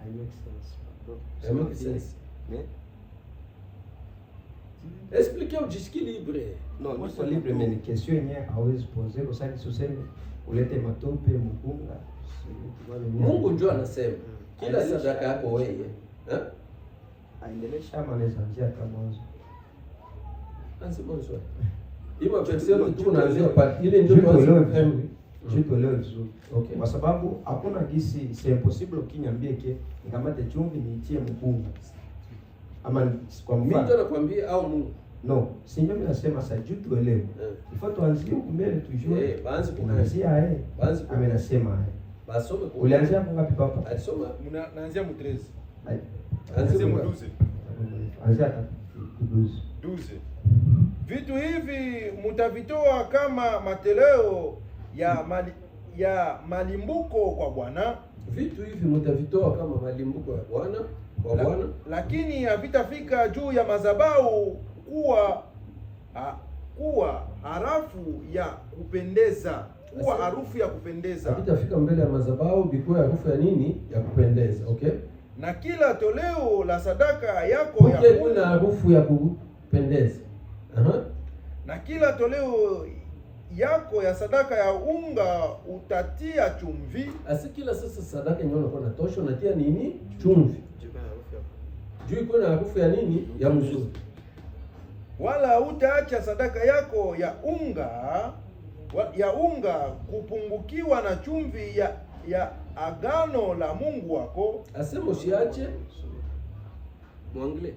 I make sense. I make sense. Mais expliquez ujisikie libre. non, ni kwa libre mais ni kesho yenyewe hawezi poser kwa sababu useme ulete matope mpunga. Mungu ndio anasema kila sadaka yako wewe, aendelesha ama anaweza njia kama hizo. Anasema hizo. Ima persona tu unaanzia pale ile ndio tuelewe vizuri. Okay. Kwa sababu hakuna gisi, c'est impossible ukiniambie ke nikamate chumvi niitie mpunga. Ama kwa mfano mimi ndio nakwambia au Mungu. No, si mimi nasema sasa juu tuelewe. Ifo tuanzie huko mbele tujue. Baanze kuanzia baanze amenasema basome ulianzia ngapi papa? Alisoma naanzia mu 13. Anzia mu 12. Anzia 12. Vitu hivi mtavitoa kama matoleo ya malimbuko kwa Bwana. Vitu hivi mtavitoa kama malimbuko ya Bwana kwa Bwana, lakini havitafika juu ya madhabahu kuwa harufu ya kupendeza, kuwa harufu ya kupendeza. Havitafika mbele ya madhabahu bikuwa harufu ya nini? Ya kupendeza. Okay? Na kila toleo la sadaka yako ya kuna harufu ya kupendeza. Na kila toleo yako ya sadaka ya unga utatia chumvi. Asi kila sasa sadaka nyona kwa natosha unatia nini? Chumvi. Juu kuna harufu ya nini? Ya mzuri. Wala utaacha sadaka yako ya unga kupungukiwa na chumvi ya agano la Mungu wako. Asema usiache mwangle.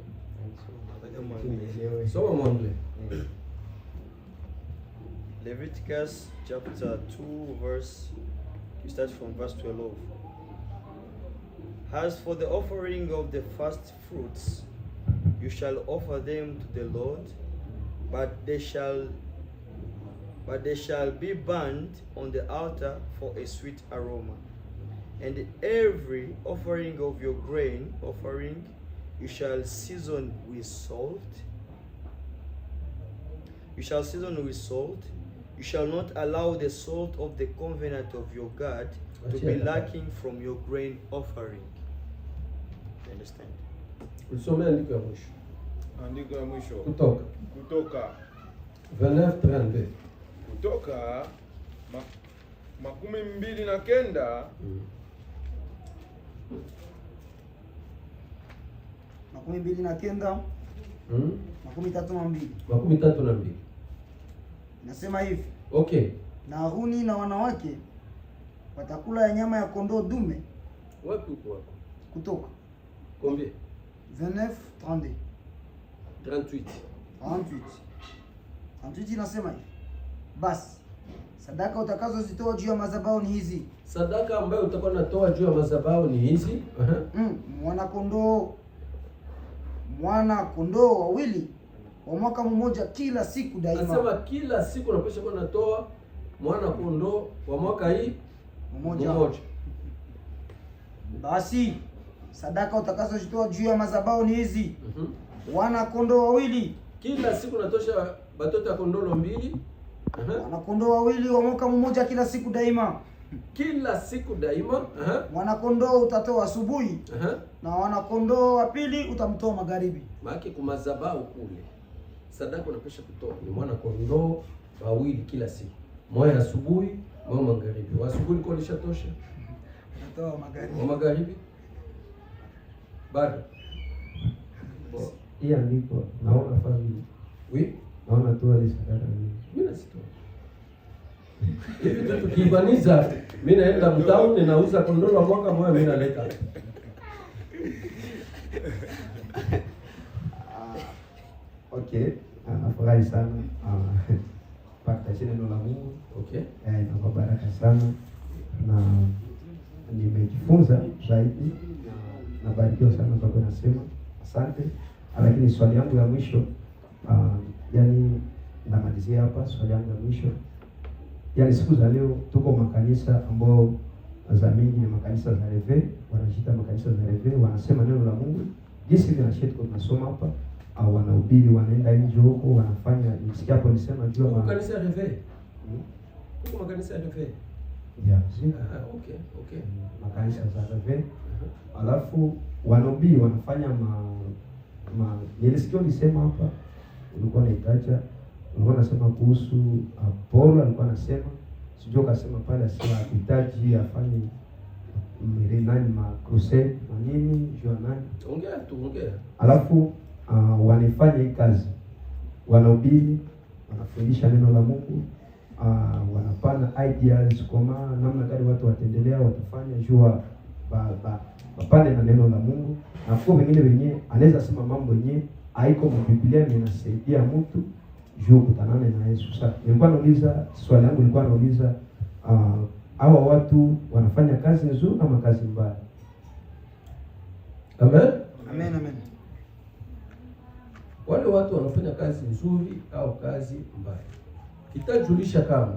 Soma mwangle. Leviticus chapter 2 verse, you start from verse 12. As for the offering of the first fruits, you shall offer them to the Lord, but they shall be burnt on the altar for a sweet aroma. And every offering of your grain offering you shall season with salt. You shall season with salt. You shall not allow the salt of the covenant of your God to be lacking from your grain offering. You understand? Usome andiko ya mwisho. Andiko ya mwisho. Kutoka 29:32. Kutoka 29. 29. 32. 32. Nasema hivi. Okay. Na Haruni na wanawake watakula ya nyama ya kondoo dume. Wapi uko? Kutoka. Combien? 29:32. 38. 38 inasema hivi. Basi sadaka utakazozitoa juu ya madhabahu ni hizi. Sadaka ambayo utakuwa natoa juu ya madhabahu ni hizi. Mwana kondoo wawili wa mwaka mmoja kila siku daima. Anasema kila siku unapaswa kuwa natoa mwana kondoo wa mwaka hii mmoja. Basi sadaka utakazozitoa juu ya madhabahu ni hizi. Wana kondoo wawili. Kila siku natosha batoto ya kondoo 2. Wana kondoo wawili wa mwaka mmoja kila siku daima. Kila siku daima. Wana kondoo utatoa asubuhi. Na wana kondoo wa pili utamtoa magharibi. Maana kwa madhabahu kule sadaka unapasha kutoa ni mwana kondoo wawili kila siku. Moja asubuhi, moja magharibi. Wa asubuhi kwa lishatosha. Unatoa magharibi. Wa magharibi. Bado. Hii andiko naona family. Oui. Naona tu ali sadaka mimi. Mimi nasitoa. Hivi tukibaniza mimi naenda mtaani ninauza kondoo wa mwaka mmoja mimi naleta. Okay, nafurahi sana pata neno la Mungu. Okay. Kwa baraka sana na nimejifunza zaidi na barikiwa sana kwa nasema asante. Lakini swali yangu ya mwisho yani namalizia hapa swali yangu ya mwisho. Yani siku za leo tuko makanisa ambao za mingi ni makanisa za reve, wanajiita makanisa za reve, wanasema neno la Mungu jinsi linashetu tunasoma hapa au wanahubiri, wanaenda nje huko wanafanya nisikia hapo nisema jua makanisa ya reve. Huko makanisa ya reve. Yeah, okay. Makanisa za reve. Alafu wanahubiri wanafanya nilisikia ulisema hapa ulikuwa unaitaja ulikuwa unasema kuhusu Paulo alikuwa anasema sijui kasema pale asema hitaji afanye nani crusade na nini jua nani. Ongea. Alafu wanafanya hii kazi. Wanahubiri, wanafundisha neno la Mungu, wanapana ideas kama namna gani watu wataendelea watafanya jua wapane na neno la Mungu. Na kwa wengine wenyewe anaweza sema mambo yenyewe haiko mu Biblia na inasaidia mtu juu kutanana na Yesu. Sasa nilikuwa nauliza swali langu nilikuwa nauliza hawa watu wanafanya kazi nzuri ama kazi mbaya? Amen. Wale watu wanafanya kazi nzuri au kazi mbaya. Kitajulisha kama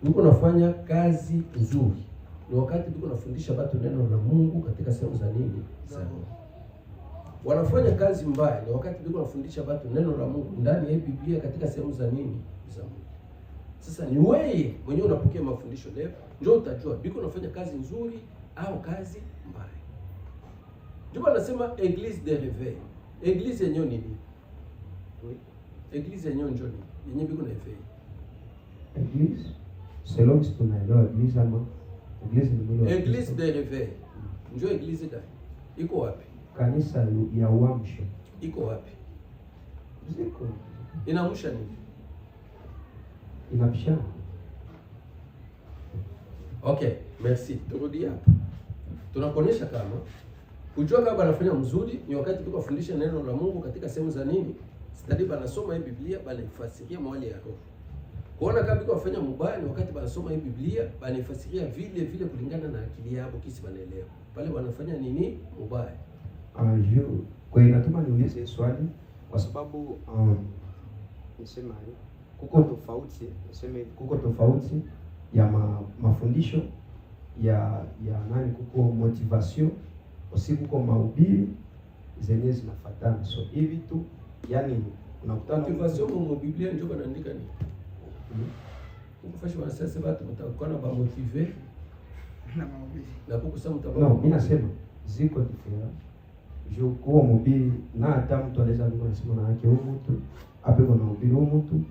biko nafanya kazi nzuri ni wakati biko nafundisha watu neno la Mungu katika sehemu za nini? Za Mungu. Wanafanya kazi mbaya ni wakati biko nafundisha watu neno la Mungu ndani ya Biblia katika sehemu za nini? Za Mungu. Sasa ni wewe mwenyewe unapokea mafundisho leo, ndio utajua biko nafanya kazi nzuri au kazi mbaya. Ndio anasema Église de réveil. Église yenyewe ni nini? Église yenyewe ndio nini? Yenyewe biko na réveil. Église selon ce tunaelewa église ama église ni mwili wa Église de réveil. Ndio église gani? Iko wapi? Kanisa ya uamsho. Iko wapi? Ziko. Inaamsha nini? Inabishana. Okay, merci. Turudi hapa. Tunakuonyesha kama kujua kama banafanya mzuri ni wakati biko fundisha neno la Mungu katika sehemu za nini? Stadi banasoma hii Biblia banafasiria mwali ya roho. Kuona kama biko wafanya mubaya ni wakati banasoma hii Biblia banafasiria vile vile kulingana na akili yao kisi banaelewa. Pale wanafanya nini? Mubaya. Kwa inatuma niulize swali kwa sababu nisema kuko tofauti ya mafundisho ya nani, kuko motivation osi, kuko mahubiri zenye zinafuatana. So hivi tu yani unakutana motivation mu Biblia ndio banaandika nini? Ukufanya wanasema watu mtakuwa na motive na mahubiri. Na kuko sasa mtakuwa. No, mimi nasema ziko different. Jo kwa mhubiri na hata mtu anaweza kuwa anasema na yake huyu mtu hapo kuna mhubiri huyu mtu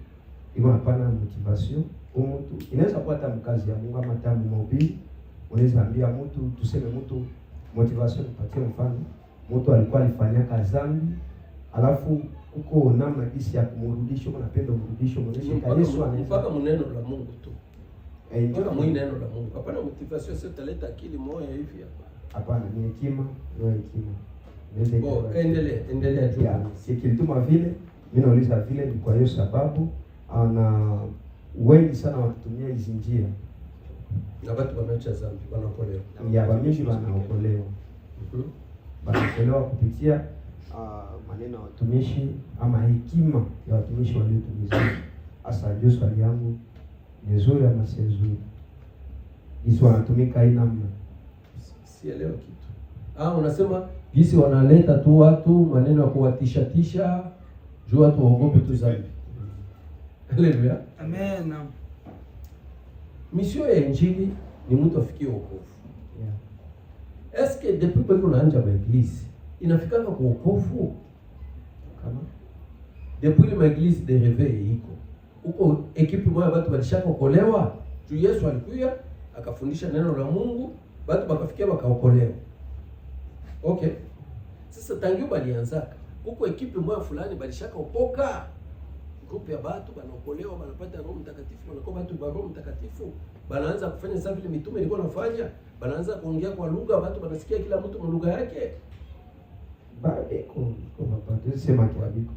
iko napana motivation huyu mtu inaweza kuwa hata mkazi ya Mungu ama hata mhubiri unaweza ambia mtu, tuseme mtu motivation, tupatie mfano mtu alikuwa alifanya kazi dhambi alafu uko namna jinsi ya kumrudisha, unapenda kumrudisha mwoneshe kwa Yesu mpaka mneno la Mungu tu. Ndio neno la Mungu. Hapana motivation sio taleta akili moyo hivi hapa. Hapana, ni hekima, ndio hekima. Endelea tu. Sikilituma vile, mimi nauliza vile ni kwa hiyo sababu ana wengi sana wakitumia hizi njia. Na watu wameacha dhambi, wanaokolewa. Ya wamishi wanaokolewa. Wanaokolewa kupitia maneno ya watumishi ama hekima ya watumishi waliotumiza. Hasa ndio swali yangu, ni nzuri ama si nzuri? Hizo wanatumika aina namna. Sielewa kitu. Unasema jinsi wanaleta tu watu maneno ya kuwatisha juu watu waogope tu dhambi. Haleluya. Amen. Mission ya injili ni mtu afikie wokovu. Yeah. Eske depuis kwa kunaanja ba eglise inafikanga kwa wokovu? Kama depuis ile eglise de réveil iko. Uko ekipi moja watu walishakaokolewa. Juu Yesu alikuja akafundisha neno la Mungu, watu wakafikia wakaokolewa. Okay. Sasa tangu balianzaka huko ekipi moja fulani balishaka okoka, grupu ya watu wanaokolewa, wanapata Roho Mtakatifu, wanakuwa watu wa Roho Mtakatifu, banaanza kufanya sawa vile mitume ilikuwa nafanya, banaanza kuongea kwa lugha, watu wanasikia kila mtu lugha yake. Kwa mapatio sema kwa biko.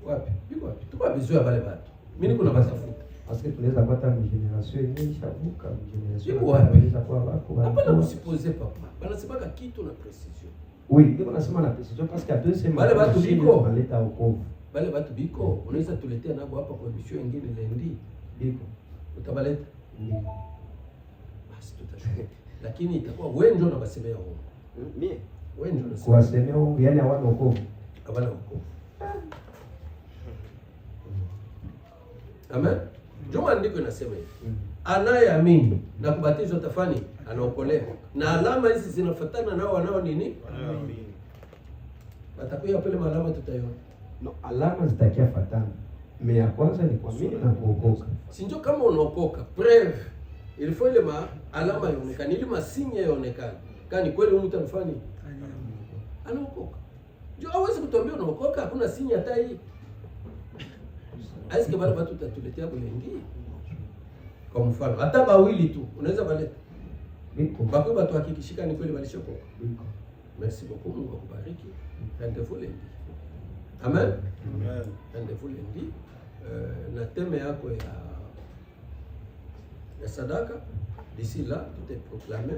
Wapi? Biko wapi? Tuko bizoea wale watu. Mimi niko na batafuta. Parce que tunaweza kupata generation yenyewe ishavuka, generation. Biko wapi? Kwa wako. Hapana msipose papa. Banasemaka kitu na precision. Oui, ndio nasema na precision parce que atuweze wale watu biko wanaleta wokovu. Wale watu biko unaweza tuletea nabo hapa kwa mission nyingine lendi. Biko. Utabaleta? Ndio. Basi tutashuhudia. Lakini itakuwa wewe ndio unawasemea wao. Mimi wewe ndio unasema. Kuwasemea wao yani hawana wokovu. Hawana wokovu. Amen. Juma ndiko inasema hivi. Anayeamini na kubatizwa tafani anaokolewa. Na alama hizi zinafuatana nao wanao nini? Anaamini. Batakuya pale alama tutaiona. No, alama zitakia fatana. Mimi ya kwanza ni kuamini na kuokoka. Si ndio kama unaokoka, preve. Ilifo ile alama ionekane, ile masinya ionekane. Kani kweli mtu anafanya nini? Anaokoka. Jo hawezi kutuambia unaokoka, hakuna sinya hata hii. Aisike bado watu tutatuletea bulengi. Kwa mfano, hata bawili tu unaweza baleta. Biko. Bako watu hakikishika ni kweli walishokoka. Biko. Merci beaucoup, Mungu akubariki. Rendez-vous lundi. Amen. Amen. Rendez-vous lundi. Na teme yako ya sadaka, d'ici là tout est proclamé.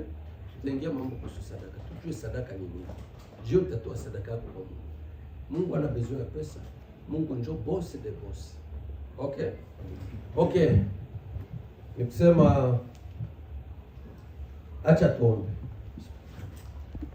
Tutaingia mambo kuhusu sadaka. Tujue sadaka ni nini. Dieu utatoa sadaka yako kwa Mungu. Mungu ana besoin ya pesa. Mungu ndio boss de boss. Okay? Okay. ni kusema acha tuombe.